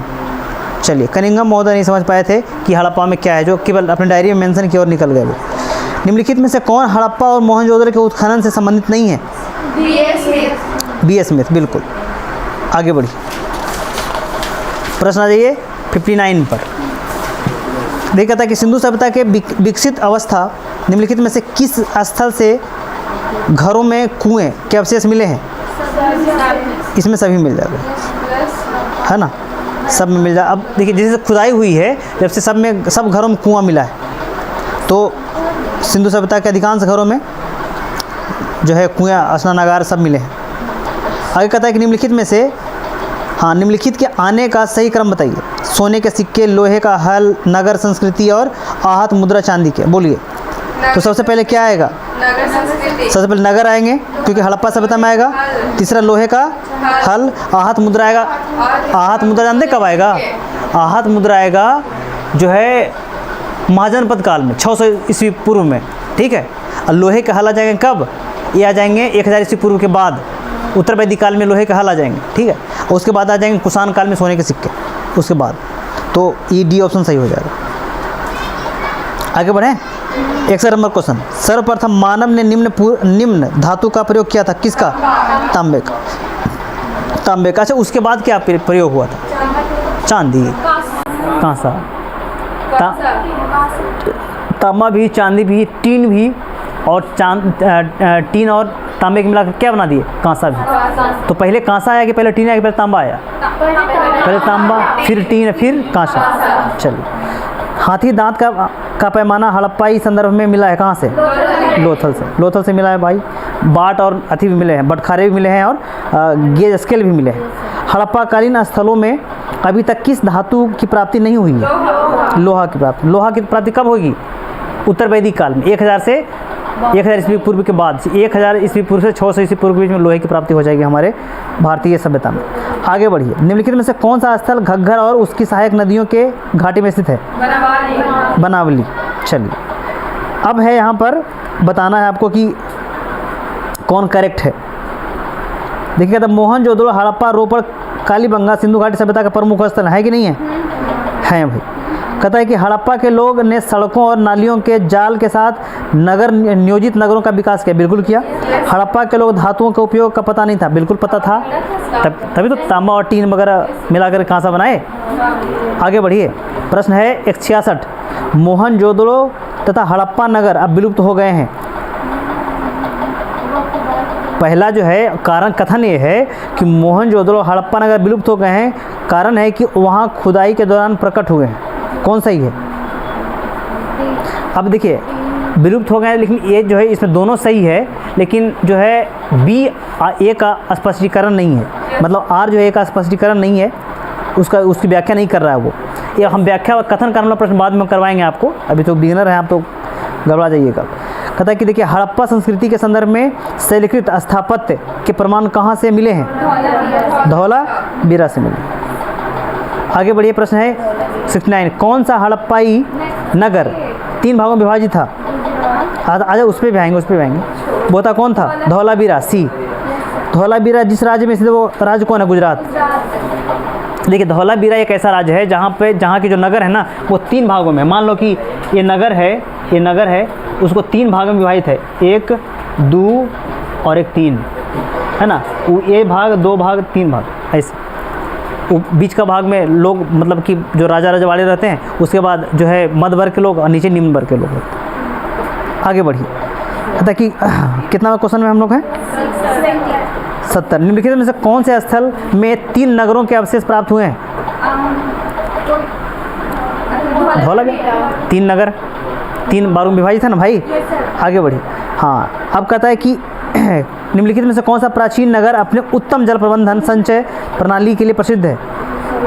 चलिए, कनिंघम महोदय नहीं समझ पाए थे कि हड़प्पा में क्या है, जो केवल अपने डायरी में मेंशन की और निकल गए वो। निम्नलिखित में से कौन हड़प्पा और मोहनजोदड़ो के उत्खनन से संबंधित नहीं है, बी.ए. स्मिथ, बिल्कुल। आगे बढ़िए। प्रश्न आ जाइए 59 पर। देखा था कि सिंधु सभ्यता के विकसित अवस्था निम्नलिखित में से किस स्थल से घरों में कुएं के अवशेष मिले हैं, इसमें सभी मिल जाएगा, है ना, सब में मिल जाए। अब देखिए, जैसे खुदाई हुई है जब से सब घरों में कुआं मिला है, तो सिंधु सभ्यता के अधिकांश घरों में जो है कुआं, स्नानागार सब मिले हैं। आगे कहता है कि निम्नलिखित में से, हाँ, निम्नलिखित के आने का सही क्रम बताइए। सोने के सिक्के, लोहे का हल, नगर संस्कृति और आहत मुद्रा चांदी के। बोलिए, तो सबसे पहले क्या आएगा, सबसे पहले नगर आएंगे क्योंकि हड़प्पा सभ्यता में आएगा। तीसरा लोहे का हल, आहत मुद्रा आएगा। आहत मुद्रा जानते कब आएगा, आहत मुद्रा आएगा जो है महाजनपद काल में 600 ईस्वी पूर्व में, ठीक है। और लोहे के हल आ जाएंगे कब, ये आ जाएंगे 1000 ईस्वी पूर्व के बाद, उत्तर वैदिक काल में लोहे के हल आ जाएंगे, ठीक है। और उसके बाद आ जाएंगे कुषाण काल में सोने के सिक्के, उसके बाद। तो ई डी ऑप्शन सही हो जाएगा। आगे बढ़ें। 61 नंबर क्वेश्चन। सर्वप्रथम मानव ने निम्न धातु का प्रयोग किया था, किसका, तांबे का, तांबे का। अच्छा, उसके बाद क्या प्रयोग हुआ था, चांदी, कांसा, तांबा भी, चांदी भी, टीन भी, और टीन और तांबे के मिलाकर क्या बना दिए, कांसा भी। तो पहले कांसा आया कि पहले टीन आया कि पहले तांबा आया, पहले तांबा फिर टीन फिर कांसा। चलिए, हाथी दांत का पैमाना हड़प्पाई संदर्भ में मिला है कहाँ से, लोथल से मिला है भाई। बाट और अथी भी मिले हैं, बटखारे भी मिले हैं, और गेज स्केल भी मिले हैं। हड़प्पाकालीन स्थलों में अभी तक किस धातु की प्राप्ति नहीं हुई है, लोहा की प्राप्ति। लोहा की प्राप्ति कब होगी, उत्तर वैदिक काल में 1000 से 1000 ईस्वी पूर्व के बाद, 1000 ईस्वी पूर्व से 600 ईस्वी पूर्व के बीच में लोहे की प्राप्ति हो जाएगी हमारे भारतीय सभ्यता में। आगे बढ़िए, निम्नलिखित में से कौन सा स्थल घग्गर और उसकी सहायक नदियों के घाटी में स्थित है? बनावली। चलिए, अब है यहाँ पर बताना है आपको कि कौन करेक्ट है। देखिए, तब मोहनजोदड़ो, हड़प्पा, रोपड़, कालीबंगा सिंधु घाटी सभ्यता का प्रमुख स्थल है कि नहीं है? हैं भाई। कहता है कि हड़प्पा के लोग ने सड़कों और नालियों के जाल के साथ नगर नियोजित नगरों का विकास किया। बिल्कुल किया। हड़प्पा के लोग धातुओं के उपयोग का पता नहीं था। बिल्कुल पता था, तभी तो तांबा और टीन वगैरह मिलाकर कांसा बनाए। आगे बढ़िए, प्रश्न है 166। मोहनजोदड़ो तथा हड़प्पा नगर अब विलुप्त हो गए हैं। पहला जो है कारण कथन ये है कि मोहनजोदड़ो, हड़प्पा नगर विलुप्त हो गए हैं। कारण है कि वहाँ खुदाई के दौरान प्रकट हुए हैं। कौन सही है? अब देखिए, विलुप्त हो गए हैं, लेकिन ये जो है इसमें दोनों सही है, लेकिन जो है बी ए का स्पष्टीकरण नहीं है। मतलब आर जो है का स्पष्टीकरण नहीं है, उसकी व्याख्या नहीं कर रहा है वो। ये हम व्याख्या कथन करने वाला प्रश्न बाद में करवाएंगे आपको, अभी तो बिगिनर हैं आप, तो घबरा जाइएगा। कहता है कि देखिए, हड़प्पा संस्कृति के संदर्भ में शैलकृत स्थापत्य के प्रमाण कहाँ से मिले हैं? धौलावीरा से मिले। आगे बढ़िए, प्रश्न है 69। कौन सा हड़प्पाई नगर 3 भागों में विभाजित था? आजा उस पर भी आएंगे, वो था कौन था? धौलावीरा। सी, धौलावीरा जिस राज्य में स्थित वो राज्य कौन है? गुजरात। देखिए, धौलावीरा एक ऐसा राज्य है जहाँ के जो नगर है ना, वो 3 भागों में, मान लो कि ये नगर है, उसको 3 भागों में विभाजित है, 1, 2 और 1, 3, है ना। वो ए भाग, 2 भाग, 3 भाग, ऐसे। बीच का भाग में लोग, मतलब कि जो राजा रजवाड़े रहते हैं, उसके बाद जो है मध्य वर्ग के लोग और नीचे निम्न वर्ग के लोग रहते हैं। आगे बढ़िए, कहता कि कितना क्वेश्चन में हम लोग हैं? 70। निम्नलिखित में से कौन से स्थल में 3 नगरों के अवशेष प्राप्त हुए हैं? धौलावीरा। 3 नगर 3 भागों में विभाजित है ना भाई। आगे बढ़िए, हाँ, अब कहता है कि निम्नलिखित में से कौन सा प्राचीन नगर अपने उत्तम जल प्रबंधन संचय प्रणाली के लिए प्रसिद्ध है,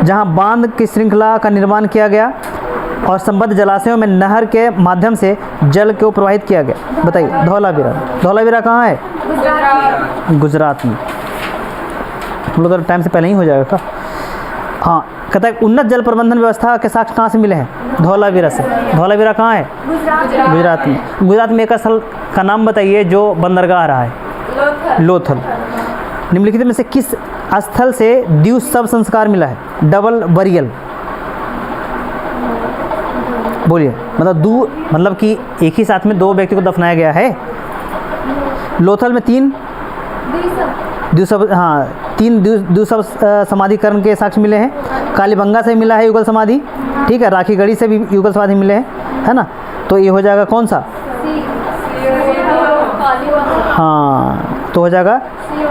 जहां बांध की श्रृंखला का निर्माण किया गया और संबद्ध जलाशयों में नहर के माध्यम से जल को प्रवाहित किया गया? बताइए। धौलावीरा। धौलावीरा कहाँ है? गुजरात में। हम लोग टाइम से पहले ही हो जाएगा क्या? हाँ, कहता है उन्नत जल प्रबंधन व्यवस्था के साक्ष्य कहाँ से मिले हैं? धौलावीरा से। धौलावीरा कहाँ है? गुजरात में। गुजरात में एक स्थल का नाम बताइए जो बंदरगाह रहा है? लोथल। निम्नलिखित में से किस स्थल से द्विज शव संस्कार मिला है? Double burial. बोलिए। मतलब कि एक ही साथ में 2 व्यक्ति को दफनाया गया है। लोथल में 3 द्विशव, हाँ, 3 द्विशव समाधिकरण के साक्ष्य मिले हैं। कालीबंगा से मिला है युगल समाधि, ठीक है। राखीगढ़ी से भी युगल समाधि मिले हैं, है ना। तो ये हो जाएगा कौन सा? हाँ, तो हो जाएगा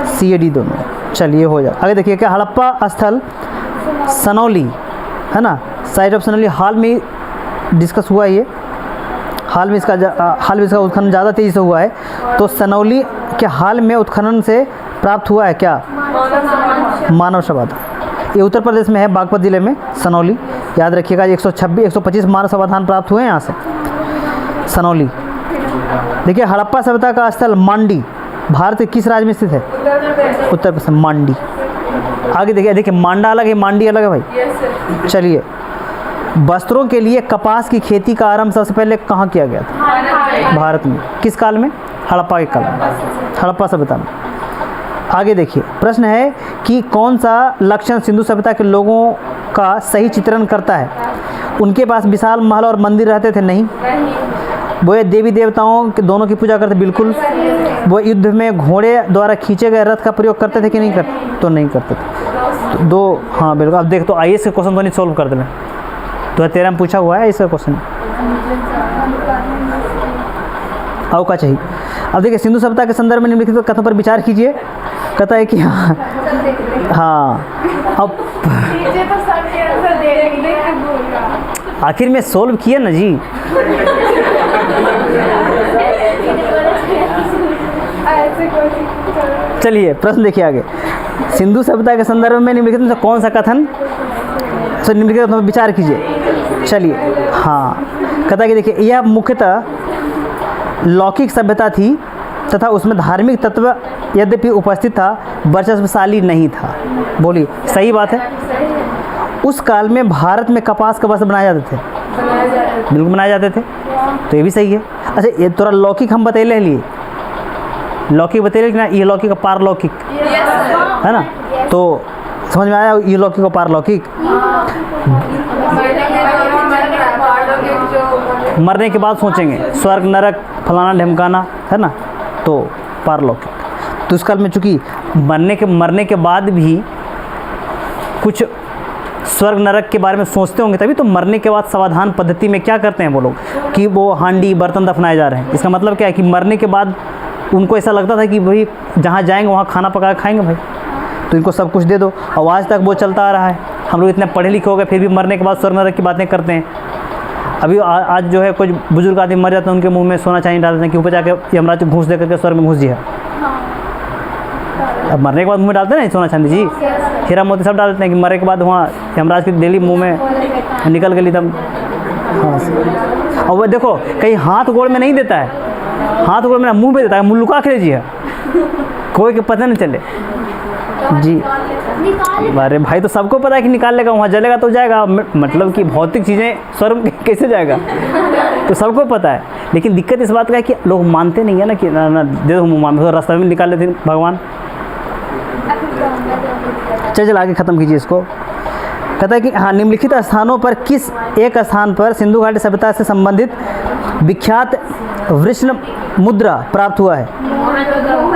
सी ए डी दोनों। चलिए, हो जाएगा। आगे देखिए, क्या हड़प्पा स्थल सनौली, है ना, साइट ऑफ सनौली हाल में डिस्कस हुआ है। ये हाल में इसका उत्खनन ज़्यादा तेज़ी से हुआ है। तो सनौली के हाल में उत्खनन से प्राप्त हुआ है क्या? मानव समाधान। ये उत्तर प्रदेश में है, बागपत जिले में सनौली। याद रखिएगा, 125 मानव समाधान प्राप्त हुए हैं यहाँ से, सनौली। देखिए, हड़प्पा सभ्यता का स्थल मांडी भारत के किस राज्य में स्थित है? उत्तर प्रदेश। मांडी। आगे देखिए, मांडा अलग है, मांडी अलग है भाई। चलिए, वस्त्रों के लिए कपास की खेती का आरंभ सबसे पहले कहाँ किया गया था? भारत में। किस काल में? हड़प्पा के काल में, हड़प्पा सभ्यता में। आगे देखिए, प्रश्न है कि कौन सा लक्षण सिंधु सभ्यता के लोगों का सही चित्रण करता है? उनके पास विशाल महल और मंदिर रहते थे? नहीं। वो देवी देवताओं के दोनों की पूजा करते? बिल्कुल। वो युद्ध में घोड़े द्वारा खींचे गए रथ का प्रयोग करते थे कि नहीं करते? तो नहीं करते थे। तो 2, हाँ बिल्कुल। अब देख, तो आईएएस के क्वेश्चन तो नहीं सॉल्व कर देना। 2013 में पूछा हुआ है इसका क्वेश्चन। आओ का चाहिए। अब देखिए, सिंधु सभ्यता के संदर्भ में निम्नलिखित कथनों पर विचार कीजिए। कहता है कि हाँ, अब आखिर में सोल्व किया ना जी। चलिए, प्रश्न देखिए आगे। सिंधु सभ्यता के संदर्भ में निम्नलिखित में से कौन सा कथन, निम्नलिखित कथनों पर विचार कीजिए। चलिए, हाँ, कहता है कि देखिए, यह मुख्यतः लौकिक सभ्यता थी तथा उसमें धार्मिक तत्व यद्यपि उपस्थित था, वर्चस्वशाली नहीं था। बोलिए, सही बात है। उस काल में भारत में कपास के वस्त्र बनाए जाते थे, बिल्कुल बनाए जाते थे, तो ये भी सही है। अच्छा, ये थोड़ा लौकिक हम बतैले लिए, लौकिक बतैले कि ना, ये लौकिक का पारलौकिक है ना, तो समझ में आया ये लौकिक और पारलौकिक। मरने के बाद सोचेंगे स्वर्ग नरक फलाना ढमकाना, है ना, तो पारलौकिक। तो इस काल में चूँकि मरने के बाद भी कुछ स्वर्ग नरक के बारे में सोचते होंगे, तभी तो मरने के बाद समाधान पद्धति में क्या करते हैं वो लोग कि वो हांडी बर्तन दफनाए जा रहे हैं। इसका मतलब क्या है कि मरने के बाद उनको ऐसा लगता था कि भाई जहाँ जाएंगे वहाँ खाना पका के खाएंगे भाई, तो इनको सब कुछ दे दो। और आज तक वो चलता आ रहा है। हम लोग इतने पढ़े लिखे हो गए फिर भी मरने के बाद स्वर्ग नरक की बातें करते हैं। अभी आज जो है कुछ बुजुर्ग आदमी मर जाते हैं, उनके मुंह में सोना चांदी डालते हैं कि ऊपर जाके यमराज को घूस दे करके स्वर्ग में घुस दिया। अब मरने के बाद मुंह में डालते हैं ना सोना चांदी जी, हीरा मोती सब डालते हैं कि मरने के बाद वहाँ यमराज की डेली मुंह में निकल गई तब। हाँ, और वह देखो कहीं हाथ गोड़ में नहीं देता है, हाथ गोड़ में मुँह में देता है, मुँह लुका के लीजिए, कोई के पता नहीं चले जी। अरे भाई, तो सबको पता है कि निकाल लेगा, वहाँ जलेगा तो जाएगा, मतलब कि भौतिक चीज़ें स्वर्ग में कैसे जाएगा, तो सबको पता है। लेकिन दिक्कत इस बात का है कि लोग मानते नहीं है ना कि ना दे दो मुँह में, तो रास्ते में निकाल लेते भगवान। चल आगे ख़त्म कीजिए इसको। कहता है कि हाँ, निम्नलिखित स्थानों पर किस एक स्थान पर सिंधु घाटी सभ्यता से संबंधित विख्यात वृष्ण मुद्रा प्राप्त हुआ है?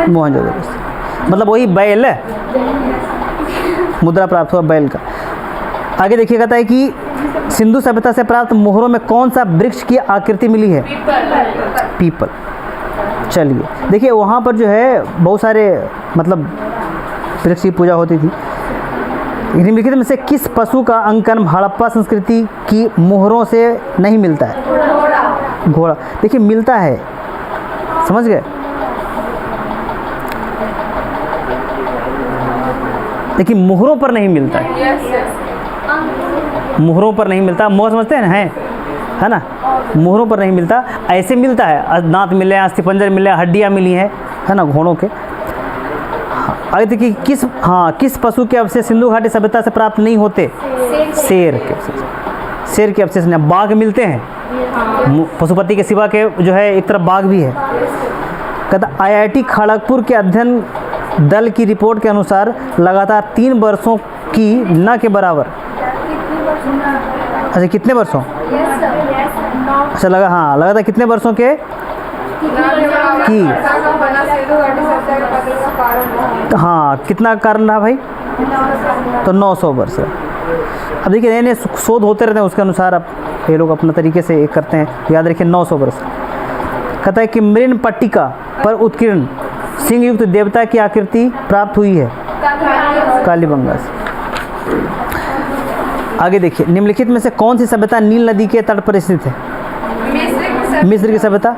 मोहनजोदड़ो, मतलब वही बैल मुद्रा प्राप्त हुआ बैल का। आगे देखिए, कहता है कि सिंधु सभ्यता से प्राप्त मोहरों में कौन सा वृक्ष की आकृति मिली है? पीपल। चलिए देखिए, वहाँ पर जो है बहुत सारे मतलब वृक्ष की पूजा होती थी। निम्नलिखित में से किस पशु का अंकन हड़प्पा संस्कृति की मोहरों से नहीं मिलता है? घोड़ा। देखिए मिलता है, समझ गए, लेकिन मोहरों पर नहीं मिलता है। मोहरों पर नहीं मिलता, मोहर समझते हैं ना, है ना, मोहरों पर नहीं मिलता। ऐसे मिलता है, दांत मिले, अस्थिपंजर मिले, हड्डियाँ मिली हैं, है ना, घोड़ों के। आगे देखिए, किस पशु के अवशेष सिंधु घाटी सभ्यता से प्राप्त नहीं होते? शेर के अवशेष। शेर के अवशेष नहीं, बाघ मिलते हैं, पशुपति के सिवा के जो है एक तरफ बाघ भी है। कहता IIT खड़गपुर के अध्ययन दल की रिपोर्ट के अनुसार लगातार 3 वर्षों की न के बराबर। अच्छा, कितने वर्षों? अच्छा लगातार कितने वर्षों के की? हाँ, कितना कारण रहा भाई? तो 900 वर्ष। अब देखिए नए नए शोध होते रहते हैं, उसके अनुसार अब ये लोग अपना तरीके से एक करते हैं। याद रखिए 900 वर्ष। कहता है कि मृण पट्टिका पर उत्कीर्ण सिंह युक्त देवता की आकृति प्राप्त हुई है कालीबंगा से। आगे देखिए, निम्नलिखित में से कौन सी सभ्यता नील नदी के तट पर स्थित है? मिस्र की सभ्यता।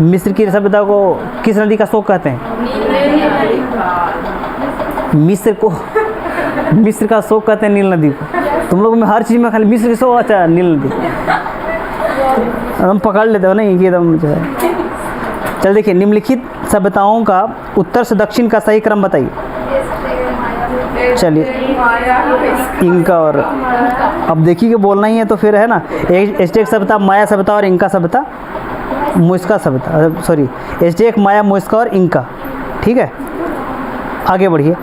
मिस्र की सभ्यता को किस नदी का शोक कहते हैं? मिस्र का शोक कहते हैं नील नदी को। तुम लोगों में हर चीज़ में खाली मिस्र की शोक, अच्छा नील नदी हम पकड़ लेते हो ना ये एकदम जो है। चल देखिए, निम्नलिखित सभ्यताओं का उत्तर से दक्षिण का सही क्रम बताइए। चलिए, इंका और अब देखिए कि बोलना ही है तो फिर है ना, एज़टेक सभ्यता, माया सभ्यता और इंका सभ्यता, मुइस्का सभ्यता, सॉरी एज़टेक, माया, मुइस्का और इंका। ठीक है, आगे बढ़िए।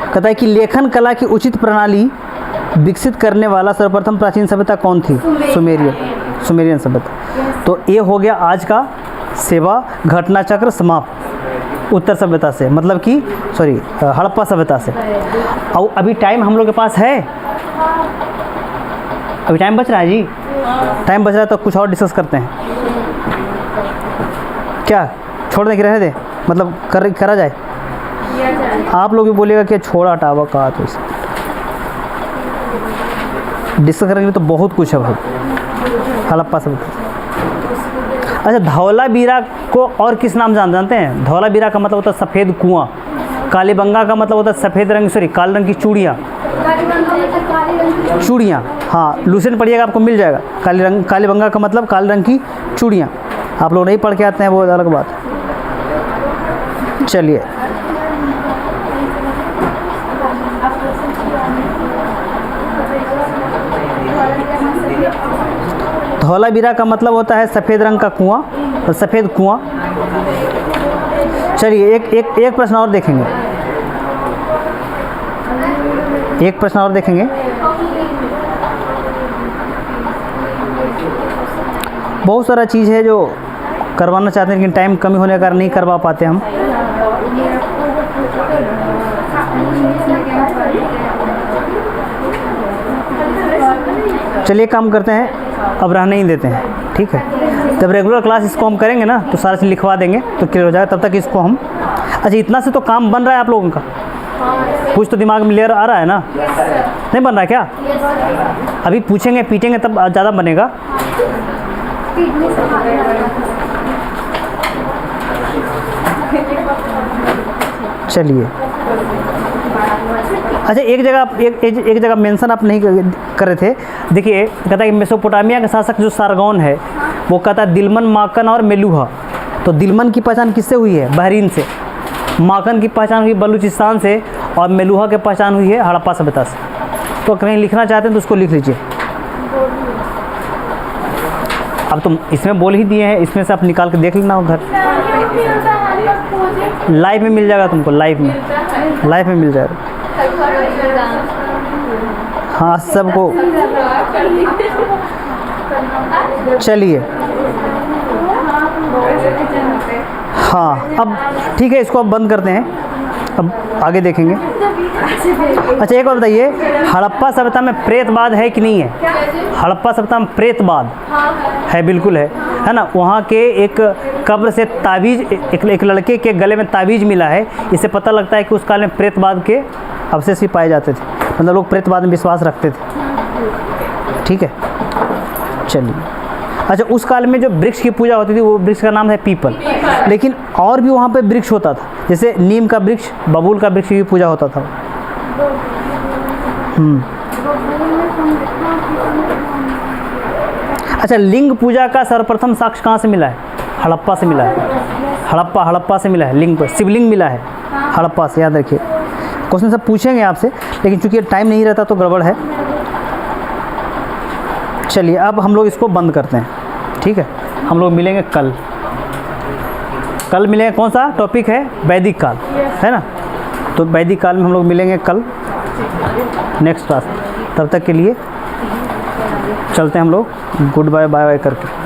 कहता है कि लेखन कला की उचित प्रणाली विकसित करने वाला सर्वप्रथम प्राचीन सभ्यता कौन थी? सुमेरियन सभ्यता। तो ये हो गया आज का सेवा घटना चक्र समाप्त उत्तर सभ्यता से, मतलब कि सॉरी हड़प्पा सभ्यता से। और अभी टाइम हम लोग के पास है, अभी टाइम बच रहा है जी, टाइम बच रहा है तो कुछ और डिस्कस करते हैं क्या? छोड़ दें कि रह दे, मतलब करा जाए? आप लोग भी बोलिएगा कि छोड़ा हटावा कहा, तो इसे डिस्कस करेंगे तो बहुत कुछ है भाई हड़प्पा सभ्यता। अच्छा, धौलावीरा को और किस नाम जानते हैं? धौलावीरा का मतलब होता है सफ़ेद कुआं। कालीबंगा का मतलब होता है सफ़ेद रंग, सॉरी काले रंग की चूड़ियाँ। हाँ, लूसेंट पढ़िएगा, आपको मिल जाएगा। कालीबंगा का मतलब काले रंग की चूड़ियाँ। आप लोग नहीं पढ़ के आते हैं, वो अलग बात। चलिए, धौलावीरा का मतलब होता है सफ़ेद रंग का कुआं, और सफ़ेद कुआं। चलिए, एक प्रश्न और देखेंगे, एक प्रश्न और देखेंगे। बहुत सारा चीज़ है जो करवाना चाहते हैं, लेकिन टाइम कमी होने के कारण नहीं करवा पाते हम। चलिए, काम करते हैं, अब रहने ही देते हैं, ठीक है। जब रेगुलर क्लास इसको हम करेंगे ना, तो सारा चीज़ लिखवा देंगे तो क्लियर हो जाएगा। तब तक इसको हम, अच्छा, इतना से तो काम बन रहा है आप लोगों का, कुछ तो दिमाग में लेयर आ रहा है ना? नहीं बन रहा है क्या? अभी पूछेंगे पीटेंगे तब ज़्यादा बनेगा। चलिए, अच्छा, एक जगह मेंशन आप नहीं कर रहे थे। देखिए, कहता है कि मेसोपोटामिया के शासक जो सारगौन है, वो कहता है दिलमन, माकन और मेलुहा। तो दिलमन की पहचान किससे हुई है? बहरीन से। माकन की पहचान हुई बलूचिस्तान से, और मेलुहा की पहचान हुई है हड़प्पा सभ्यता से। तो कहीं लिखना चाहते हैं तो उसको लिख लीजिए। अब तुम इसमें बोल ही दिए हैं, इसमें से आप निकाल के देख लेना उधर, लाइव में मिल जाएगा तुमको, लाइव में मिल जाएगा। हाँ, सबको। चलिए, हाँ, अब ठीक है, इसको अब बंद करते हैं, अब आगे देखेंगे। अच्छा, एक और बताइए, हड़प्पा सभ्यता में प्रेतवाद है कि नहीं है? हड़प्पा सभ्यता में प्रेतवाद है, बिल्कुल है ना। वहाँ के एक कब्र से ताबीज़, एक लड़के के गले में ताबीज़ मिला है। इससे पता लगता है कि उस काल में प्रेतवाद के अवशेष भी पाए जाते थे, मतलब लोग प्रेतवाद में विश्वास रखते थे, ठीक है। चलिए, अच्छा, उस काल में जो वृक्ष की पूजा होती थी, वो वृक्ष का नाम है पीपल, लेकिन और भी वहाँ पे वृक्ष होता था, जैसे नीम का वृक्ष, बबूल का वृक्ष की पूजा होता था। अच्छा, लिंग पूजा का सर्वप्रथम साक्ष्य कहाँ से मिला है? हड़प्पा से मिला है। हड़प्पा से मिला है लिंग पर, शिवलिंग मिला है हड़प्पा से, याद रखिए। क्वेश्चन सब पूछेंगे आपसे, लेकिन चूंकि टाइम नहीं रहता तो गड़बड़ है। चलिए, अब हम लोग इसको बंद करते हैं, ठीक है। हम लोग मिलेंगे कल मिलेंगे। कौन सा टॉपिक है? वैदिक काल, है ना। तो वैदिक काल में हम लोग मिलेंगे कल, नेक्स्ट क्लास। तब तक के लिए चलते हैं हम लोग, गुड बाय, बाय बाय करके।